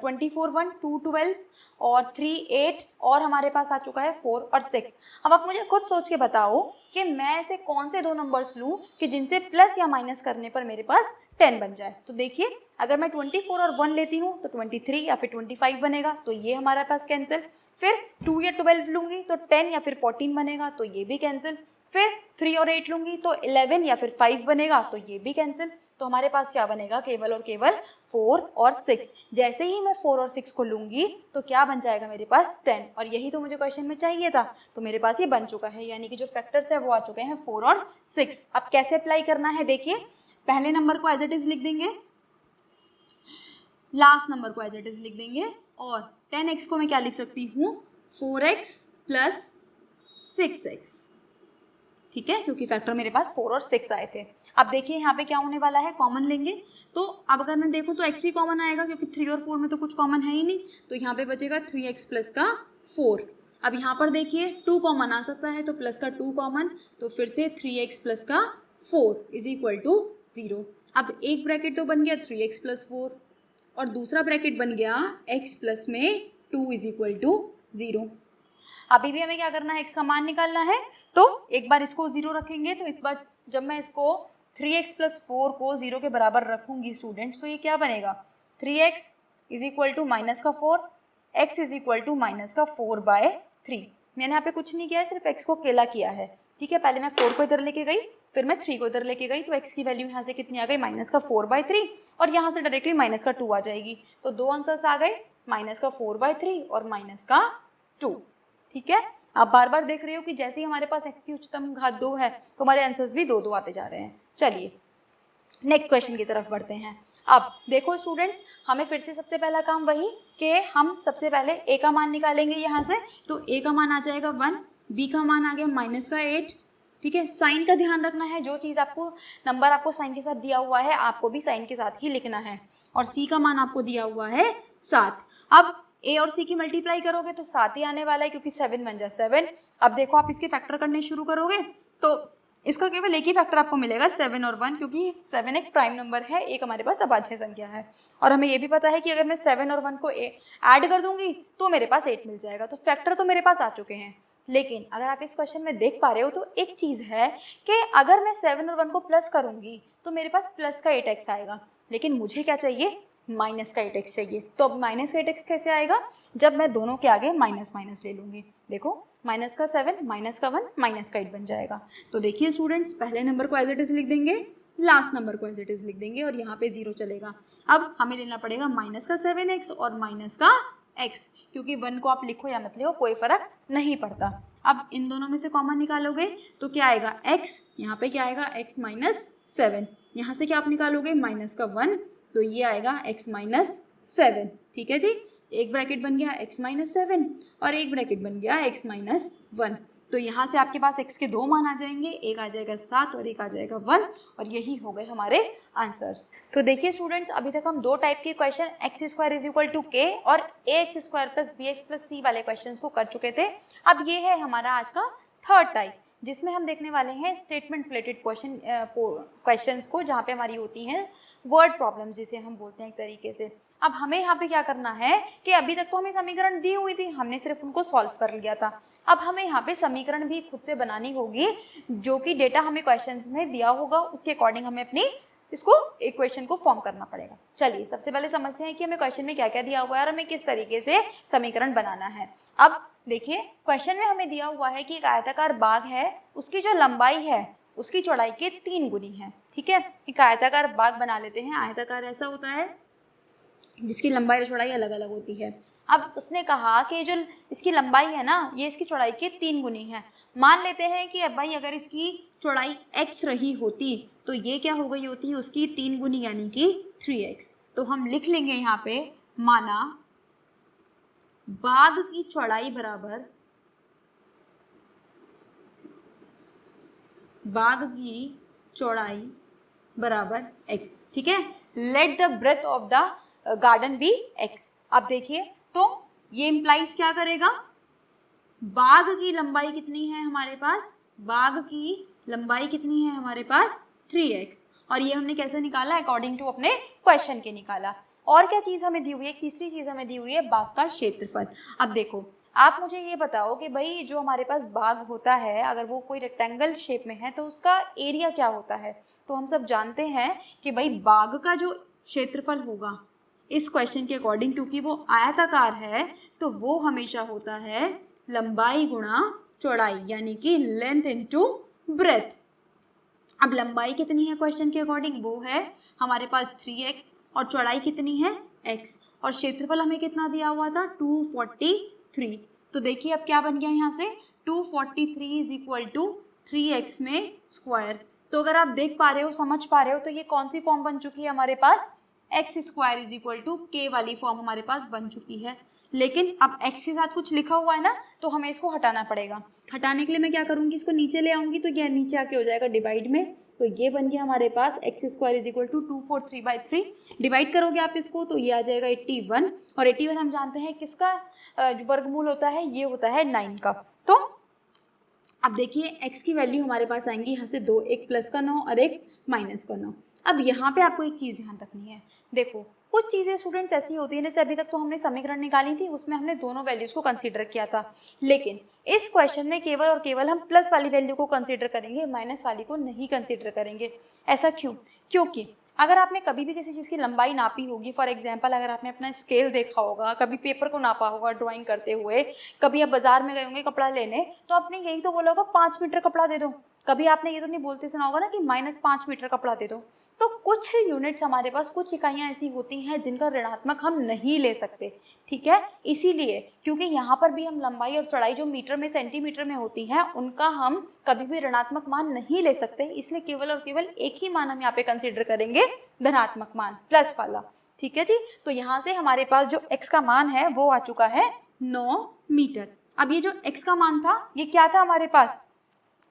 24 1 2 12 और 3 8 और हमारे पास आ चुका है 4 और 6। अब आप मुझे खुद सोच के बताओ कि मैं ऐसे कौन से दो नंबर्स लूँ कि जिनसे प्लस या माइनस करने पर मेरे पास 10 बन जाए। तो देखिए अगर मैं 24 और 1 लेती हूँ तो 23 या फिर 25 बनेगा, तो ये हमारे पास कैंसिल। फिर 2 या 12 लूँगी तो 10 या फिर 14 बनेगा, तो ये भी कैंसिल। फिर 3 और 8 लूँगी तो 11 या फिर 5 बनेगा, तो ये भी कैंसिल। तो हमारे पास क्या बनेगा, केवल और केवल 4 और 6। जैसे ही मैं 4 और 6 को लूँगी तो क्या बन जाएगा मेरे पास 10, और यही तो मुझे क्वेश्चन में चाहिए था। तो मेरे पास ये बन चुका है, यानी कि जो फैक्टर्स है वो आ चुके हैं 4 और 6। अब कैसे अप्लाई करना है, देखिए पहले नंबर को एज इट इज़ लिख देंगे, लास्ट नंबर को एज इट इज़ लिख देंगे, और 10x को मैं क्या लिख सकती हूँ, 4x + 6x। ठीक है, क्योंकि फैक्टर मेरे पास 4 और 6 आए थे। अब देखिए यहाँ पे क्या होने वाला है, कॉमन लेंगे, तो अब अगर मैं देखूँ तो x ही कॉमन आएगा, क्योंकि 3 और 4 में तो कुछ कॉमन है ही नहीं, तो यहाँ पे बचेगा 3x + का 4। अब यहाँ पर देखिए 2 कॉमन आ सकता है, तो प्लस का 2 कॉमन, तो फिर से 3x + का 4 = 0। अब एक ब्रैकेट तो बन गया 3x + 4 और दूसरा ब्रैकेट बन गया x प्लस में 2 = 0। अभी भी हमें क्या करना है, x का मान निकालना है, तो एक बार इसको 0 रखेंगे, तो इस बार जब मैं इसको 3x + 4 को 0 के बराबर रखूँगी स्टूडेंट्स, तो ये क्या बनेगा, 3x = -4, x = -4/3। मैंने यहाँ पे कुछ नहीं किया है, सिर्फ x को अकेला किया है। ठीक है, पहले मैं 4 को इधर लेके गई, फिर मैं 3 को इधर लेके गई, तो x की वैल्यू यहाँ से कितनी आ गई, -4/3, और यहाँ से डायरेक्टली -2 आ जाएगी। तो दो आंसर्स आ गए, -4/3 और -2। ठीक है, आप बार बार देख रहे हो कि जैसे ही हमारे पास x की उच्चतम घात 2 है तो हमारे आंसर्स भी 2 2 आते जा रहे हैं। चलिए नेक्स्ट क्वेश्चन की तरफ बढ़ते हैं। अब देखो स्टूडेंट्स, हमें फिर से सबसे पहला काम वही कि हम सबसे पहले a का मान निकालेंगे यहाँ से, तो a का मान आ जाएगा 1, b का मान आ गया -8। ठीक है। साइन का ध्यान रखना है, जो चीज़ आपको नंबर आपको साइन के साथ दिया हुआ है आपको भी साइन के साथ ही लिखना है। और सी का मान आपको दिया हुआ है 7। अब ए और सी की मल्टीप्लाई करोगे तो 7 ही आने वाला है, क्योंकि 7 बन जा 7। अब देखो आप इसके फैक्टर करने शुरू करोगे तो इसका केवल एक ही फैक्टर आपको मिलेगा 7 और 1, क्योंकि 7 एक प्राइम नंबर है, एक हमारे पास अभाज्य संख्या है। और हमें ये भी पता है कि अगर मैं 7 और 1 को ऐड कर दूंगी तो मेरे पास 8 मिल जाएगा। तो फैक्टर तो मेरे पास आ चुके हैं। लेकिन अगर आप इस क्वेश्चन में देख पा रहे हो तो एक चीज़ है कि अगर मैं 7 और 1 को प्लस करूंगी तो मेरे पास प्लस का 8x आएगा, लेकिन मुझे क्या चाहिए, माइनस का 8x चाहिए। तो अब माइनस का 8x कैसे आएगा, जब मैं दोनों के आगे माइनस माइनस ले लूँगी। देखो माइनस का 7 माइनस का 1 माइनस का 8 बन जाएगा। तो देखिए स्टूडेंट्स, पहले नंबर को एज इट इज लिख देंगे, लास्ट नंबर को एज इट इज लिख देंगे और यहाँ पे 0 चलेगा। अब हमें लेना पड़ेगा माइनस का 7x और माइनस का x, क्योंकि 1 को आप लिखो या मत लिखो कोई फर्क नहीं पड़ता। अब इन दोनों में से कॉमन निकालोगे तो क्या आएगा, x, यहाँ पे क्या आएगा x माइनस 7, यहाँ से क्या आप निकालोगे माइनस का 1, तो ये आएगा x माइनस 7। ठीक है जी, एक ब्रैकेट बन गया x माइनस 7 और एक ब्रैकेट बन गया x माइनस 1। तो यहाँ से आपके पास x के 2 मान आ जाएंगे, एक आ जाएगा 7 और एक आ जाएगा 1, और यही हो गए हमारे आंसर्स। तो देखिए स्टूडेंट्स, अभी तक हम 2 टाइप के क्वेश्चन x² = k और ax² + bx + c वाले क्वेश्चंस को कर चुके थे। अब ये है हमारा आज का थर्ड टाइप, जिसमें हम देखने वाले हैं स्टेटमेंट रिलेटेड क्वेश्चंस को, जहाँ पे हमारी होती हैं वर्ड प्रॉब्लम्स, जिसे हम बोलते हैं एक तरीके से। अब हमें यहाँ पे क्या करना है कि अभी तक तो हमें समीकरण दी हुई थी, हमने सिर्फ उनको सॉल्व कर लिया था। अब हमें यहाँ पे समीकरण भी खुद से बनानी होगी, जो कि डेटा हमें क्वेश्चंस में दिया होगा, उसके अकॉर्डिंग हमें अपनी इसको इक्वेशन को फॉर्म करना पड़ेगा। चलिए सबसे पहले समझते हैं कि हमें क्वेश्चन में क्या क्या दिया हुआ है और हमें किस तरीके से समीकरण बनाना है। अब देखिए क्वेश्चन में हमें दिया हुआ है कि एक आयताकार बाग है, उसकी जो लंबाई है उसकी चौड़ाई के 3 गुनी है। ठीक है, एक आयताकार बाग बना लेते हैं। आयताकार ऐसा होता है जिसकी लंबाई और चौड़ाई अलग अलग होती है। अब उसने कहा कि जो इसकी लंबाई है ना, ये इसकी चौड़ाई के 3 गुनी है। मान लेते हैं कि अब भाई अगर इसकी चौड़ाई x रही होती तो ये क्या हो गई होती है, उसकी 3 गुनी यानी कि 3x। तो हम लिख लेंगे यहाँ पे, माना बाग की चौड़ाई बराबर, बाग की चौड़ाई बराबर x। ठीक है, let the breadth of the garden be x। अब देखिए तो ये इम्प्लाइज क्या करेगा, बाग की लंबाई कितनी है हमारे पास, बाग की लंबाई कितनी है हमारे पास 3x, और ये हमने कैसे निकाला, अकॉर्डिंग टू अपने क्वेश्चन के निकाला। और क्या चीज़ हमें दी हुई है, तीसरी चीज़ हमें दी हुई है बाग का क्षेत्रफल। अब देखो आप मुझे ये बताओ कि भाई जो हमारे पास बाग होता है, अगर वो कोई रेक्टेंगल शेप में है तो उसका एरिया क्या होता है। तो हम सब जानते हैं कि भाई बाग का जो क्षेत्रफल होगा इस क्वेश्चन के अकॉर्डिंग, क्योंकि वो आयताकार है, तो वो हमेशा होता है लंबाई गुणा चौड़ाई, यानी कि लेंथ इनटू ब्रेथ। अब लंबाई कितनी है क्वेश्चन के अकॉर्डिंग, वो है हमारे पास 3x, और चौड़ाई कितनी है x, और क्षेत्रफल हमें कितना दिया हुआ था 243। तो देखिए अब क्या बन गया यहाँ से, 243 = 3x में स्क्वायर। तो अगर आप देख पा रहे हो, समझ पा रहे हो, तो ये कौन सी फॉर्म बन चुकी है हमारे पास, x² = k वाली फॉर्म हमारे पास बन चुकी है। लेकिन अब x के साथ कुछ लिखा हुआ है ना, तो हमें इसको हटाना पड़ेगा। हटाने के लिए मैं क्या करूँगी, इसको नीचे ले आऊँगी, तो ये नीचे आके हो जाएगा डिवाइड में। तो ये बन गया हमारे पास x² = 243/3। डिवाइड करोगे आप इसको तो ये आ जाएगा 81, और 81 हम जानते हैं किसका वर्गमूल होता है, ये होता है 9 का। तो अब देखिए x की वैल्यू हमारे पास आएंगी यहाँ से 2, एक प्लस का 9 और एक माइनस का 9। अब यहाँ पे आपको एक चीज़ ध्यान रखनी है, देखो कुछ चीज़ें स्टूडेंट्स ऐसी होती हैं, जैसे अभी तक तो हमने समीकरण निकाली थी, उसमें हमने दोनों वैल्यूज़ को कंसीडर किया था, लेकिन इस क्वेश्चन में केवल और केवल हम प्लस वाली वैल्यू को कंसीडर करेंगे, माइनस वाली को नहीं कंसीडर करेंगे। ऐसा क्यों, क्योंकि अगर आपने कभी भी किसी चीज़ की लंबाई नापी होगी, फॉर एग्जांपल अगर आपने अपना स्केल देखा होगा, कभी पेपर को नापा होगा ड्राइंग करते हुए, कभी आप बाजार में गए होंगे कपड़ा लेने, तो आपने यही तो बोला होगा 5 मीटर कपड़ा दे दो। कभी आपने ये तो नहीं बोलते सुना होगा ना कि -5 मीटर कपड़ा दे दो। तो कुछ यूनिट्स हमारे पास, कुछ इकाइयाँ ऐसी होती हैं जिनका ऋणात्मक हम नहीं ले सकते। ठीक है, इसीलिए क्योंकि यहाँ पर भी हम लंबाई और चौड़ाई जो मीटर में सेंटीमीटर में होती हैं, उनका हम कभी भी ऋणात्मक मान नहीं ले सकते, इसलिए केवल और केवल एक ही मान हम यहाँ पे कंसिडर करेंगे, धनात्मक मान, प्लस वाला। ठीक है जी, तो यहाँ से हमारे पास जो x का मान है वो आ चुका है 9 मीटर। अब ये जो x का मान था ये क्या था हमारे पास,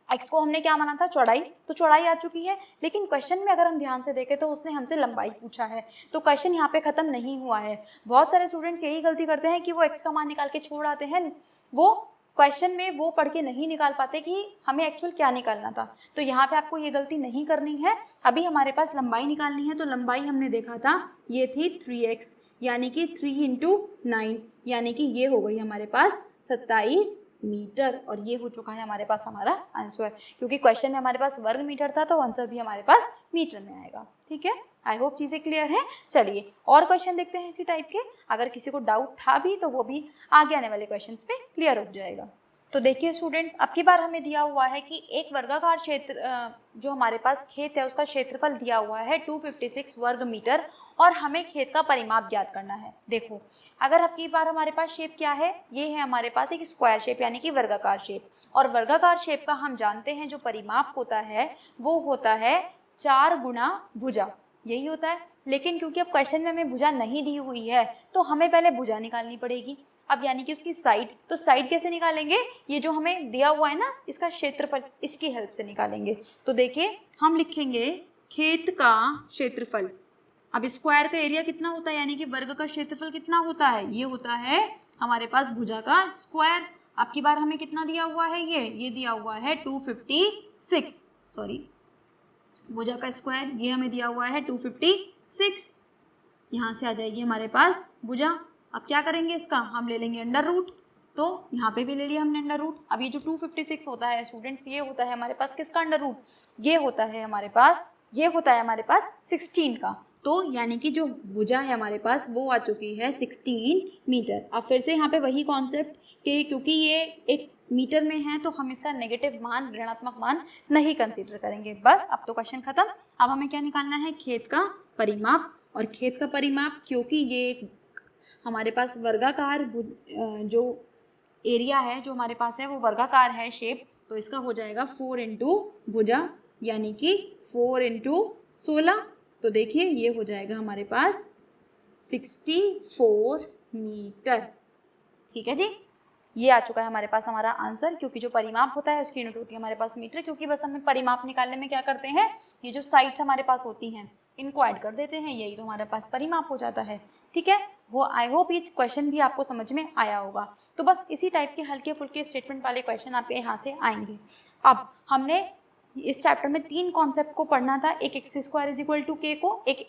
x को हमने क्या माना था, चौड़ाई, तो चौड़ाई आ चुकी है। लेकिन क्वेश्चन में अगर हम ध्यान से देखें तो उसने हमसे लंबाई पूछा है, तो क्वेश्चन यहाँ पे ख़त्म नहीं हुआ है। बहुत सारे स्टूडेंट्स यही गलती करते हैं कि वो x का मान निकाल के छोड़ आते हैं, वो क्वेश्चन में वो पढ़ के नहीं निकाल पाते कि हमें एक्चुअल क्या निकालना था। तो यहाँ पे आपको ये गलती नहीं करनी है। अभी हमारे पास लंबाई निकालनी है, तो लंबाई हमने देखा था ये थी 3x, यानी कि 3 × 9, यानी कि ये हो गई हमारे पास 27 मीटर, और ये हो चुका है हमारे पास हमारा आंसर। क्योंकि क्वेश्चन में हमारे पास वर्ग मीटर था, तो आंसर भी हमारे पास मीटर में आएगा। ठीक है, आई होप चीज़ें क्लियर हैं। चलिए और क्वेश्चन देखते हैं इसी टाइप के। अगर किसी को डाउट था भी तो वो भी आगे आने वाले क्वेश्चंस पे क्लियर हो जाएगा। तो देखिए स्टूडेंट्स, अब की बार हमें दिया हुआ है कि एक वर्गाकार क्षेत्र जो हमारे पास खेत है उसका क्षेत्रफल दिया हुआ है 256 वर्ग मीटर, और हमें खेत का परिमाप ज्ञात करना है। देखो अगर अब की बार हमारे पास शेप क्या है, ये है हमारे पास एक स्क्वायर शेप यानी कि वर्गाकार शेप, और वर्गाकार शेप का हम जानते हैं जो परिमाप होता है वो होता है 4 गुना भुजा, यही होता है। लेकिन क्योंकि अब क्वेश्चन में हमें भुजा नहीं दी हुई है तो हमें पहले भुजा निकालनी पड़ेगी। अब यानी कि उसकी साइड, तो साइड कैसे निकालेंगे, ये जो हमें दिया हुआ है ना इसका क्षेत्रफल, इसकी हेल्प से निकालेंगे। तो देखिए हम लिखेंगे खेत का क्षेत्रफल। अब स्क्वायर का एरिया कितना होता है, यानी कि वर्ग का क्षेत्रफल कितना होता है, ये होता है हमारे पास भुजा का स्क्वायर। अब की बार हमें कितना दिया हुआ है, ये दिया हुआ है 256, सॉरी भुजा का स्क्वायर ये हमें दिया हुआ है 256। यहाँ से आ जाएगी हमारे पास भुजा। अब क्या करेंगे, इसका हम ले लेंगे अंडर रूट, तो यहाँ पे भी ले लिया हमने अंडर रूट। अब ये जो 256 होता है स्टूडेंट्स, ये होता है हमारे पास किसका अंडर रूट, ये होता है हमारे पास 16 का। तो यानी कि जो भुजा है हमारे पास वो आ चुकी है 16 मीटर। अब फिर से यहाँ पे वही कॉन्सेप्ट कि क्योंकि ये एक मीटर में है तो हम इसका नेगेटिव मान, ऋणात्मक मान नहीं कंसीडर करेंगे। बस अब तो क्वेश्चन खत्म। अब हमें क्या निकालना है, खेत का परिमाप। और खेत का परिमाप क्योंकि ये एक हमारे पास वर्गाकार जो एरिया है जो हमारे पास है वो वर्गाकार है शेप, तो इसका हो जाएगा 4 × भुजा, यानी कि 4 × 16। तो देखिए ये हो जाएगा हमारे पास 64 मीटर। ठीक है जी, ये आ चुका है हमारे पास हमारा आंसर। क्योंकि जो परिमाप होता है उसकी यूनिट होती है हमारे पास मीटर। क्योंकि बस हमें परिमाप निकालने में क्या करते हैं, ये जो साइड्स हमारे पास होती हैं इनको ऐड कर देते हैं, यही तो हमारे पास परिमाप हो जाता है। ठीक है, वो आई होप ये क्वेश्चन भी आपको समझ में आया होगा। तो बस इसी टाइप के हल्के फुल्के स्टेटमेंट वाले क्वेश्चन आपके यहाँ से आएंगे। अब हमने इस चैप्टर में 3 कॉन्सेप्ट को पढ़ना था, एक x² = k को, एक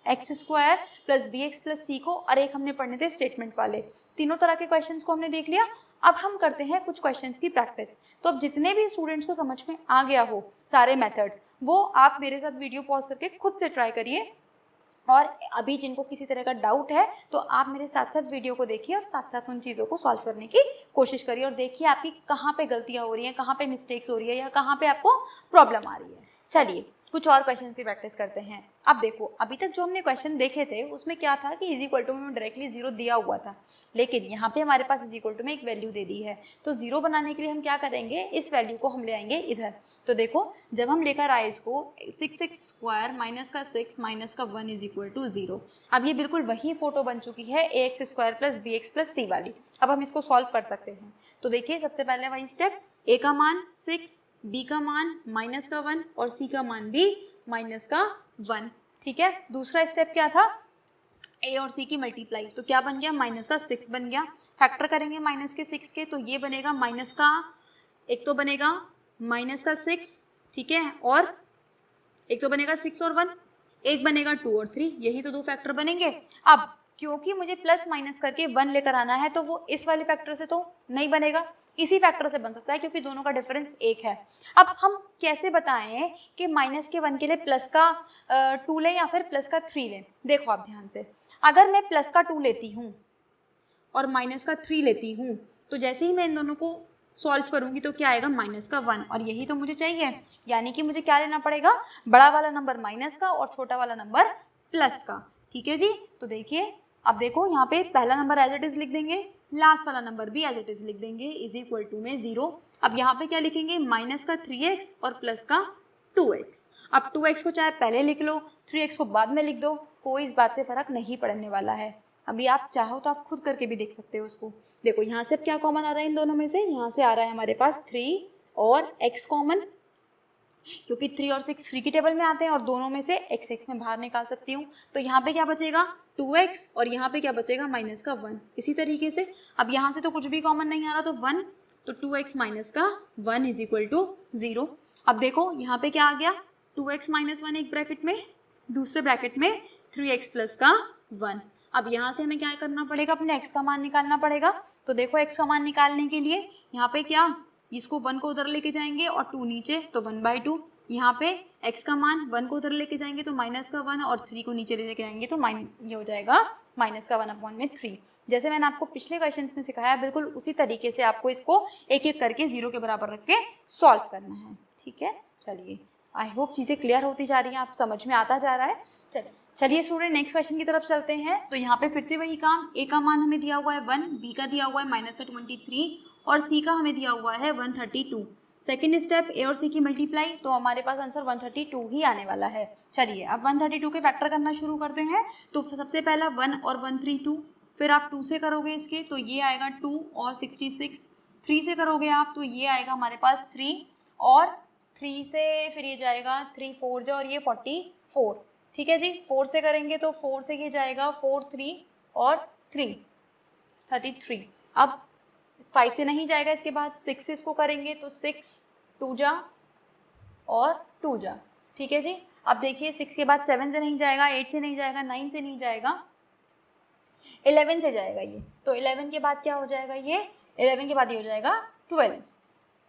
x² + bx + c को, और एक हमने पढ़ने थे स्टेटमेंट वाले। तीनों तरह के क्वेश्चंस को हमने देख लिया। अब हम करते हैं कुछ क्वेश्चंस की प्रैक्टिस। तो अब जितने भी स्टूडेंट्स को समझ में आ गया हो सारे मेथड्स, वो आप मेरे साथ वीडियो पॉज करके खुद से ट्राई करिए। और अभी जिनको किसी तरह का डाउट है तो आप मेरे साथ साथ वीडियो को देखिए और साथ साथ उन चीज़ों को सॉल्व करने की कोशिश करिए, और देखिए आपकी कहाँ पे गलतियाँ हो रही हैं, कहाँ पे मिस्टेक्स हो रही है, या कहाँ पे आपको प्रॉब्लम आ रही है। चलिए कुछ और क्वेश्चन की प्रैक्टिस करते हैं। अब देखो अभी तक जो हमने क्वेश्चन देखे थे उसमें क्या था कि = में डायरेक्टली 0 दिया हुआ था, लेकिन यहाँ पे हमारे पास = में एक वैल्यू दे दी है। तो 0 बनाने के लिए हम क्या करेंगे, इस वैल्यू को हम ले आएंगे इधर। तो देखो जब हम लेकर आए इसको 6x² -6 -1 = 0। अब ये बिल्कुल वही फोटो बन चुकी है ax² + bx + c वाली। अब हम इसको सॉल्व कर सकते हैं। तो देखिए सबसे पहले वही स्टेप, a का मान 6, b का मान -1 और c का मान भी -1। ठीक है, दूसरा स्टेप क्या था, a और c की मल्टीप्लाई, तो क्या बन गया, -6 बन गया। फैक्टर करेंगे -6 के, तो ये बनेगा एक तो बनेगा -6, ठीक है, और एक तो बनेगा 6 और 1, एक बनेगा 2 और 3, यही तो 2 फैक्टर बनेंगे। अब क्योंकि मुझे प्लस माइनस करके 1 लेकर आना है तो वो इस वाले फैक्टर से तो नहीं बनेगा, इसी फैक्टर से बन सकता है क्योंकि दोनों का डिफरेंस 1 है। अब हम कैसे बताएं कि -1 के लिए प्लस का 2 लें या फिर प्लस का 3 लें। देखो आप ध्यान से, अगर मैं प्लस का 2 लेती हूँ और माइनस का 3 लेती हूँ, तो जैसे ही मैं इन दोनों को सॉल्व करूंगी तो क्या आएगा, -1, और यही तो मुझे चाहिए। यानी कि मुझे क्या लेना पड़ेगा, बड़ा वाला नंबर माइनस का और छोटा वाला नंबर प्लस का। ठीक है जी, तो देखिए अब देखो यहाँ पे पहला नंबर एज इट इज लिख देंगे, लास्ट वाला नंबर भी एज इट इज लिख देंगे, = में 0। अब यहाँ पे क्या लिखेंगे, -3x और प्लस का 2x। अब 2x को चाहे पहले लिख लो, 3x को बाद में लिख दो, कोई इस बात से फर्क नहीं पड़ने वाला है। अभी आप चाहो तो आप खुद करके भी देख सकते हो उसको। देखो यहाँ से क्या कॉमन आ रहा है इन दोनों में से, यहाँ से आ रहा है हमारे पास 3 और x कॉमन, क्योंकि 3 और 6 3 की टेबल में आते हैं और दोनों में से x में बाहर निकाल सकती हूँ। तो यहाँ पे क्या बचेगा 2x और यहाँ पे क्या बचेगा माइनस का 1। इसी तरीके से अब यहाँ से तो कुछ भी कॉमन नहीं आ रहा तो 1, तो 2x माइनस का 1 इज इक्वल टू 0। अब देखो यहाँ पे क्या आ गया 2x माइनस 1 एक ब्रैकेट में, दूसरे ब्रैकेट में 3x प्लस का 1। अब यहाँ से हमें क्या करना पड़ेगा, अपने x का मान निकालना पड़ेगा। तो देखो x का मान निकालने के लिए यहाँ पे क्या, इसको 1 को उधर लेके जाएंगे और 2 नीचे, तो 1/2। यहाँ पे x का मान 1 को उधर लेके जाएंगे तो माइनस का 1 और 3 को नीचे लेके जाएंगे तो ये हो जाएगा माइनस का 1/3। जैसे मैंने आपको पिछले क्वेश्चंस में सिखाया बिल्कुल उसी तरीके से आपको इसको एक एक करके 0 के बराबर रख के सॉल्व करना है। ठीक है, चलिए आई होप चीज़ें क्लियर होती जा रही हैं, आप समझ में आता जा रहा है। चलिए स्टूडेंट नेक्स्ट क्वेश्चन की तरफ चलते हैं। तो यहाँ पे फिर से वही काम, a का मान हमें दिया हुआ है 1, b का दिया हुआ है माइनस का 23 और c का हमें दिया हुआ है 132। सेकेंड स्टेप a और c की मल्टीप्लाई, तो हमारे पास आंसर 132 ही आने वाला है। चलिए अब 132 के फैक्टर करना शुरू करते हैं। तो सबसे पहला 1 और 132, फिर आप 2 से करोगे इसके तो ये आएगा 2 और 66, 3 से करोगे आप तो ये आएगा हमारे पास 3 और 3 से फिर ये जाएगा 3 4 जा और ये 44। ठीक है जी, 4 से करेंगे तो 4 से ये जाएगा 4 3 और 3 33। अब 5 से नहीं जाएगा, इसके बाद 6 से इसको करेंगे तो 6 2 जा और 2 जा। ठीक है जी, अब देखिए 6 के बाद 7 से नहीं जाएगा, 8 से नहीं जाएगा, 9 से नहीं जाएगा, 11 से जाएगा ये। तो 11 के बाद क्या हो जाएगा, ये 11 के बाद ये हो जाएगा 12।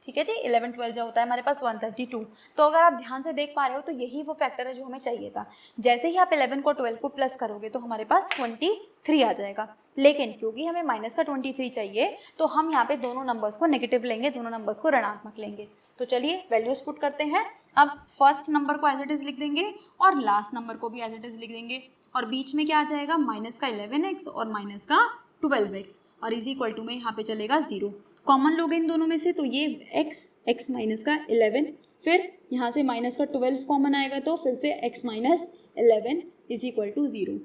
ठीक है जी, 11 12 जो होता है हमारे पास 132। तो अगर आप ध्यान से देख पा रहे हो तो यही वो फैक्टर है जो हमें चाहिए था। जैसे ही आप 11 को 12 को प्लस करोगे तो हमारे पास 23 आ जाएगा। लेकिन क्योंकि हमें माइनस का 23 चाहिए तो हम यहाँ पे दोनों नंबर्स को नेगेटिव लेंगे, दोनों नंबर्स को ऋणात्मक लेंगे। तो चलिए वैल्यूज पुट करते हैं। अब फर्स्ट नंबर को एज इट इज लिख देंगे और लास्ट नंबर को भी एज इट इज लिख देंगे और बीच में क्या आ जाएगा माइनस का 11x और माइनस का 12x और इज इक्वल टू में यहाँ पे चलेगा 0। कॉमन लोगे इन दोनों में से तो ये x माइनस का 11, फिर यहाँ से माइनस का 12 कॉमन आएगा तो फिर से x minus 11 is equal to 0।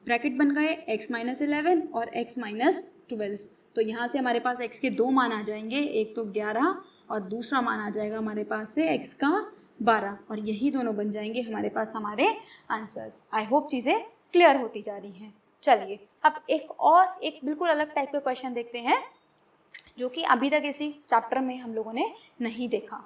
Bracket बन गए x माइनस 11 और x माइनस 12। तो यहाँ से हमारे पास x के 2 मान आ जाएंगे, एक तो 11 और दूसरा मान आ जाएगा हमारे पास से x का 12 और यही दोनों बन जाएंगे हमारे पास हमारे आंसर्स। आई होप चीज़ें क्लियर होती जा रही हैं। चलिए अब एक बिल्कुल अलग टाइप का क्वेश्चन देखते हैं जो कि अभी तक इसी चैप्टर में हम लोगों ने नहीं देखा।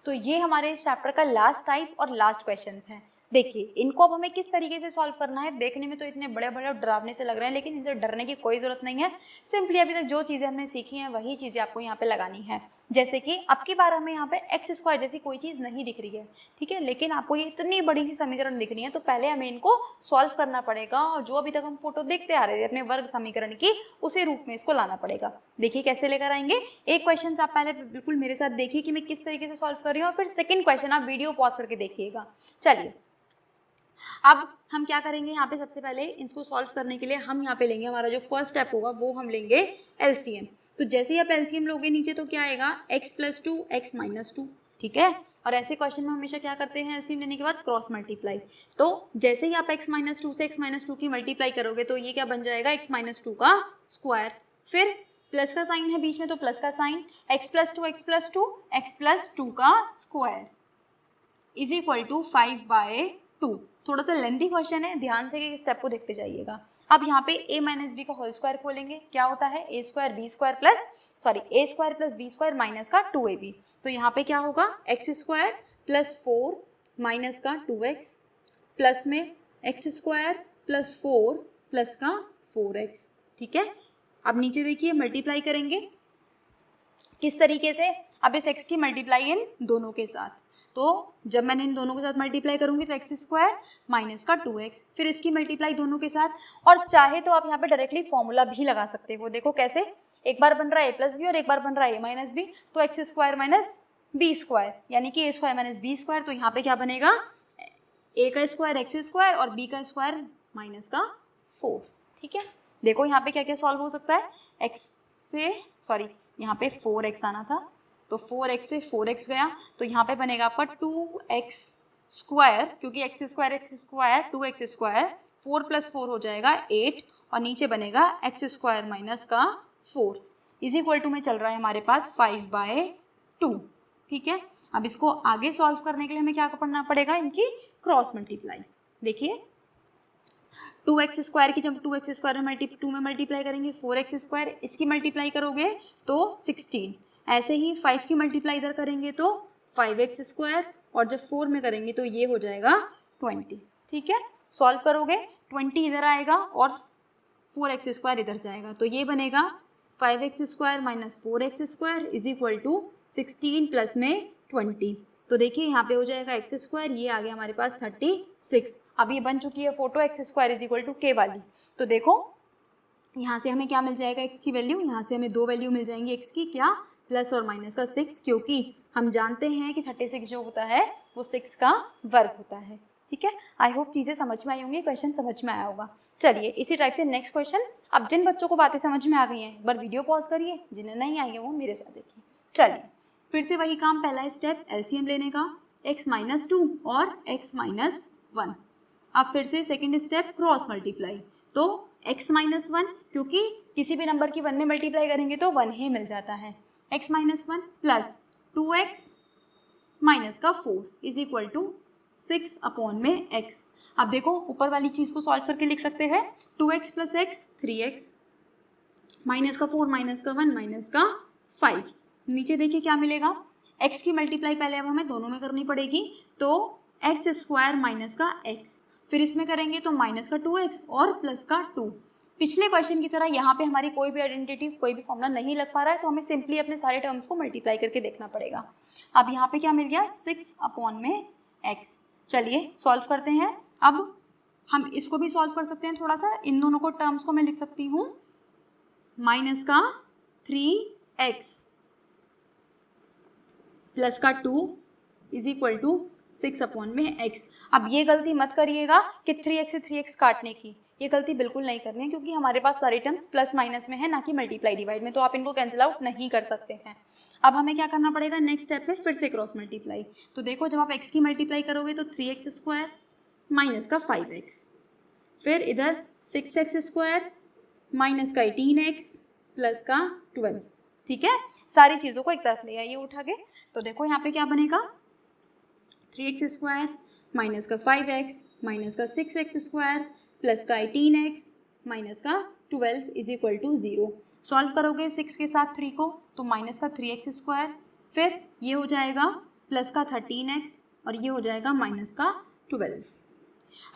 तो ये हमारे इस चैप्टर का लास्ट टाइप और लास्ट क्वेश्चंस हैं। देखिए इनको अब हमें किस तरीके से सॉल्व करना है। देखने में तो इतने बड़े बड़े और डरावने से लग रहे हैं, लेकिन इनसे डरने की कोई ज़रूरत नहीं है। सिंपली अभी तक जो चीज़ें हमने सीखी हैं वही चीज़ें आपको यहाँ पे लगानी है। जैसे कि अब की बार हमें यहाँ पे x² जैसी कोई चीज़ नहीं दिख रही है, ठीक है, लेकिन आपको ये इतनी बड़ी सी समीकरण दिख रही है तो पहले हमें इनको सॉल्व करना पड़ेगा और जो अभी तक हम फोटो देखते आ रहे थे अपने वर्ग समीकरण की उसी रूप में इसको लाना पड़ेगा। देखिए कैसे लेकर आएंगे। एक क्वेश्चन आप पहले बिल्कुल मेरे साथ देखिए कि मैं किस तरीके से सॉल्व कर रही हूँ और फिर सेकेंड क्वेश्चन आप वीडियो पॉज करके देखिएगा। चलिए अब हम क्या करेंगे, यहाँ पे सबसे पहले इसको सॉल्व करने के लिए हम यहाँ पे लेंगे हमारा जो फर्स्ट स्टेप होगा वो हम लेंगे एलसीएम। तो जैसे ही आप एलसीएम लोगे नीचे तो क्या आएगा x + 2 x - 2। ठीक है, और ऐसे क्वेश्चन में हमेशा क्या करते हैं एलसीएम लेने के बाद क्रॉस मल्टीप्लाई। तो जैसे ही आप x - 2 से x - 2 की मल्टीप्लाई करोगे तो ये क्या बन जाएगा x - 2 का स्क्वायर, फिर प्लस का साइन है बीच में तो प्लस का साइन, x + 2 x + 2 x + 2 का स्क्वायर इज इक्वल टू 5/2। थोड़ा सा लेंथी क्वेश्चन है, ध्यान से कि स्टेप को देखते जाइएगा। अब यहाँ पे a - b का होल स्क्वायर खोलेंगे, क्या होता है a² + b² माइनस का 2ab। तो यहाँ पे क्या होगा x² + 4 माइनस का 2x प्लस में x² + 4 प्लस का 4x। ठीक है, अब नीचे देखिए मल्टीप्लाई करेंगे किस तरीके से। अब इस x की मल्टीप्लाई इन दोनों के साथ, तो जब मैंने इन दोनों के साथ मल्टीप्लाई करूंगी तो x² माइनस का 2x, फिर इसकी मल्टीप्लाई दोनों के साथ। और चाहे तो आप यहाँ पे डायरेक्टली फॉर्मूला भी लगा सकते हो। देखो कैसे, एक बार बन रहा है a + b और एक बार बन रहा है a - b, तो x² - b² यानी कि a² - b²। तो यहाँ पे क्या बनेगा a का स्क्वायर x² और b का स्क्वायर माइनस का 4। ठीक है, देखो यहाँ पे क्या क्या सॉल्व हो सकता है। यहाँ पे 4x आना था तो 4x से 4x गया तो यहाँ पे बनेगा आपका 2x², क्योंकि x² 2x², 4 + 4 हो जाएगा 8 और नीचे बनेगा x² माइनस का 4 इज इक्वल टू में चल रहा है हमारे पास 5/2। ठीक है। अब इसको आगे सॉल्व करने के लिए हमें क्या करना पड़ेगा, इनकी क्रॉस मल्टीप्लाई। देखिए 2x² की जब 2x² में 2 में मल्टीप्लाई करेंगे 4x², इसकी मल्टीप्लाई करोगे तो 16, ऐसे ही 5 की मल्टीप्लाई इधर करेंगे तो 5x², और जब 4 में करेंगे तो ये हो जाएगा 20। ठीक है, सॉल्व करोगे 20 इधर आएगा और 4x² इधर जाएगा, तो ये बनेगा 5x² minus 4x² is equal to 16 plus में 20। तो देखिए यहाँ पे हो जाएगा x², ये आ गया हमारे पास 36। अब ये बन चुकी है फोटो x² is equal to k वाली। तो देखो यहाँ से हमें क्या मिल जाएगा x की वैल्यू, यहाँ से हमें 2 वैल्यू मिल जाएंगी x की, क्या प्लस और माइनस का 6, क्योंकि हम जानते हैं कि 36 जो होता है वो 6 का वर्ग होता है। ठीक है, आई होप चीज़ें समझ में आई होंगी, क्वेश्चन समझ में आया होगा। चलिए इसी टाइप से नेक्स्ट क्वेश्चन। अब जिन बच्चों को बातें समझ में आ गई हैं एक बार वीडियो पॉज करिए, जिन्हें नहीं आई है वो मेरे साथ देखिए। चलिए फिर से वही काम, पहला स्टेप एलसीएम लेने का, x-2 और x-1। अब फिर से सेकंड स्टेप क्रॉस मल्टीप्लाई, तो x-1, क्योंकि किसी भी नंबर की 1 में मल्टीप्लाई करेंगे तो 1 ही मिल जाता है, x-1 प्लस 2x माइनस का 4 इज इक्वल टू 6 अपॉन में x। अब देखो ऊपर वाली चीज़ को सॉल्व करके लिख सकते हैं, 2x plus x 3x, minus का 4 माइनस का 1 माइनस का 5। नीचे देखिए क्या मिलेगा, x की मल्टीप्लाई पहले अब हमें दोनों में करनी पड़ेगी, तो x² माइनस का x, फिर इसमें करेंगे तो माइनस का 2x और प्लस का 2। पिछले क्वेश्चन की तरह यहाँ पे हमारी कोई भी आइडेंटिटी कोई भी फॉर्मूला नहीं लग पा रहा है, तो हमें सिंपली अपने सारे टर्म्स को मल्टीप्लाई करके देखना पड़ेगा। अब यहाँ पे क्या मिल गया, 6 अपॉन में x। चलिए सॉल्व करते हैं। अब हम इसको भी सॉल्व कर सकते हैं थोड़ा सा, इन दोनों को टर्म्स को मैं लिख सकती हूँ, माइनस का 3x प्लस का 2 इज इक्वल टू 6 अपॉन में x। अब ये गलती मत करिएगा कि 3x से 3x काटने की, ये गलती बिल्कुल नहीं करनी है, क्योंकि हमारे पास सारे टर्म्स प्लस माइनस में है, ना कि मल्टीप्लाई डिवाइड में, तो आप इनको कैंसिल आउट नहीं कर सकते हैं। अब हमें क्या करना पड़ेगा, नेक्स्ट स्टेप में फिर से क्रॉस मल्टीप्लाई। तो देखो जब आप x की मल्टीप्लाई करोगे तो 3x² माइनस का 5x, फिर इधर 6x² माइनस का 18x प्लस का 12। ठीक है, सारी चीज़ों को एक तरफ ले आइए उठा के। तो देखो यहाँ पे क्या बनेगा, 3x² माइनस का 5x माइनस का 6x² प्लस का 18x माइनस का 12 इज इक्वल टू 0। सॉल्व करोगे 6 के साथ 3 को तो माइनस का 3x², फिर ये हो जाएगा प्लस का 13x और ये हो जाएगा माइनस का 12।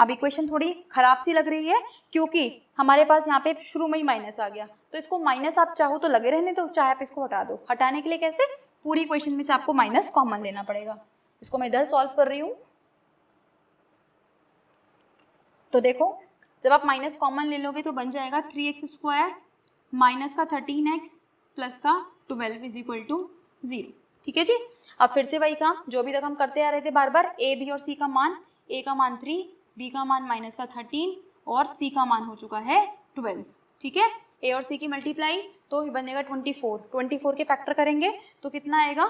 अब इक्वेशन थोड़ी ख़राब सी लग रही है, क्योंकि हमारे पास यहाँ पे शुरू में ही माइनस आ गया, तो इसको माइनस आप चाहो तो लगे रहने दो, चाहे आप इसको हटा दो। हटाने के लिए कैसे, पूरी इक्वेशन में से आपको माइनस कॉमन लेना पड़ेगा। इसको मैं इधर सॉल्व कर रही हूँ, तो देखो जब आप माइनस कॉमन ले लोगे तो बन जाएगा 3x² माइनस का 13x प्लस का 12 इज इक्वल टू 0। ठीक है जी। अब फिर से वही काम जो अभी तक हम करते आ रहे थे बार बार, a b और c का मान, a का मान 3, b का मान माइनस का 13 और c का मान हो चुका है 12। ठीक है, a और c की मल्टीप्लाई तो ही बनेगा 24 के फैक्टर करेंगे तो कितना आएगा,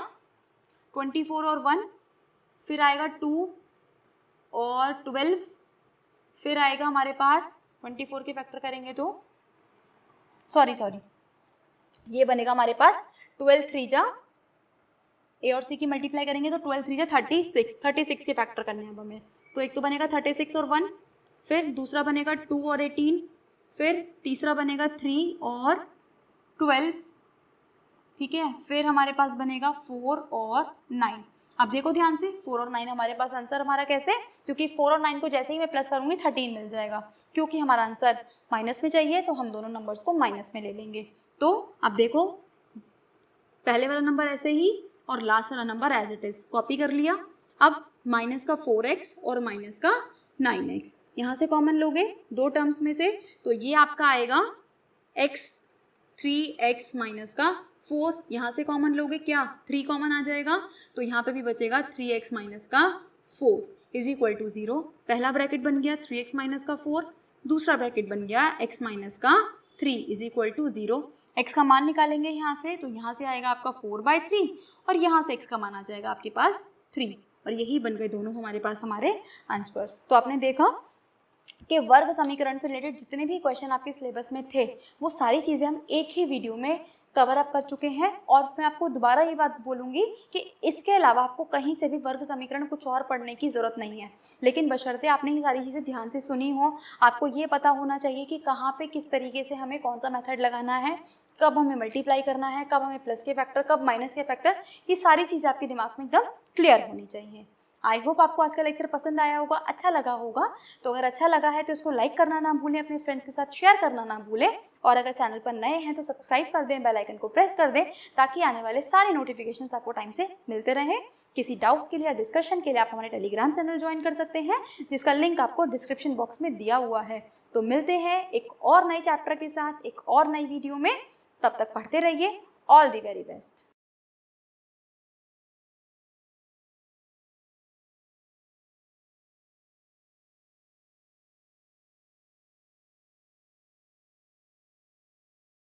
24 और 1, फिर आएगा 2 और 12, फिर आएगा हमारे पास 24 के फैक्टर करेंगे तो सॉरी ये बनेगा हमारे पास 12 3 जा, ए और सी की मल्टीप्लाई करेंगे तो 12 3 जा 36 के फैक्टर करने हैं अब हमें। तो एक तो बनेगा 36 और 1, फिर दूसरा बनेगा 2 और 18, फिर तीसरा बनेगा 3 और 12। ठीक है, फिर हमारे पास बनेगा 4 और 9। अब देखो ध्यान से, 4 और 9 हमारे पास आंसर हमारा कैसे, क्योंकि 4 और 9 को जैसे ही मैं प्लस करूँगी 13 मिल जाएगा, क्योंकि हमारा आंसर माइनस में चाहिए तो हम दोनों नंबर्स को माइनस में ले लेंगे। तो अब देखो पहले वाला नंबर ऐसे ही और लास्ट वाला number as it is copy कर लिया। अब माइनस का 4x और माइनस का 9x यहाँ से कॉमन लोगे दो टर्म्स में से, तो ये आपका आएगा x 3x माइनस का 4, यहाँ से कॉमन लोगे क्या 3 कॉमन आ जाएगा, तो यहाँ पे भी बचेगा 3x माइनस का 4 इज इक्वल टू 0। पहला ब्रैकेट बन गया 3x माइनस का 4, दूसरा ब्रैकेट बन गया x माइनस का 3 इज इक्वल टू 0। x का मान निकालेंगे यहाँ से, तो यहाँ से आएगा आपका 4/3 और यहाँ से x का मान आ जाएगा आपके पास 3, और यही बन गए दोनों हमारे पास हमारे आंसर्स। तो आपने देखा कि वर्ग समीकरण से रिलेटेड जितने भी क्वेश्चन आपके सिलेबस में थे वो सारी चीज़ें हम एक ही वीडियो में कवर अप कर चुके हैं। और मैं आपको दोबारा ये बात बोलूँगी कि इसके अलावा आपको कहीं से भी वर्ग समीकरण कुछ और पढ़ने की ज़रूरत नहीं है, लेकिन बशर्ते आपने ये सारी चीज़ें ध्यान से सुनी हो, आपको ये पता होना चाहिए कि कहाँ पे किस तरीके से हमें कौन सा मेथड लगाना है, कब हमें मल्टीप्लाई करना है, कब हमें प्लस के फैक्टर, कब माइनस के फैक्टर, ये सारी चीज़ें आपके दिमाग में एकदम क्लियर होनी चाहिए। आई होप आपको आज का लेक्चर पसंद आया होगा, अच्छा लगा होगा। तो अगर अच्छा लगा है तो इसको लाइक करना ना भूलें, अपने फ्रेंड्स के साथ शेयर करना ना भूलें, और अगर चैनल पर नए हैं तो सब्सक्राइब कर दें, बेल आइकन को प्रेस कर दें, ताकि आने वाले सारे नोटिफिकेशंस आपको टाइम से मिलते रहें। किसी डाउट के लिए या डिस्कशन के लिए आप हमारे टेलीग्राम चैनल ज्वाइन कर सकते हैं, जिसका लिंक आपको डिस्क्रिप्शन बॉक्स में दिया हुआ है। तो मिलते हैं एक और नए चैप्टर के साथ, एक और नई वीडियो में। तब तक पढ़ते रहिए। All the very best.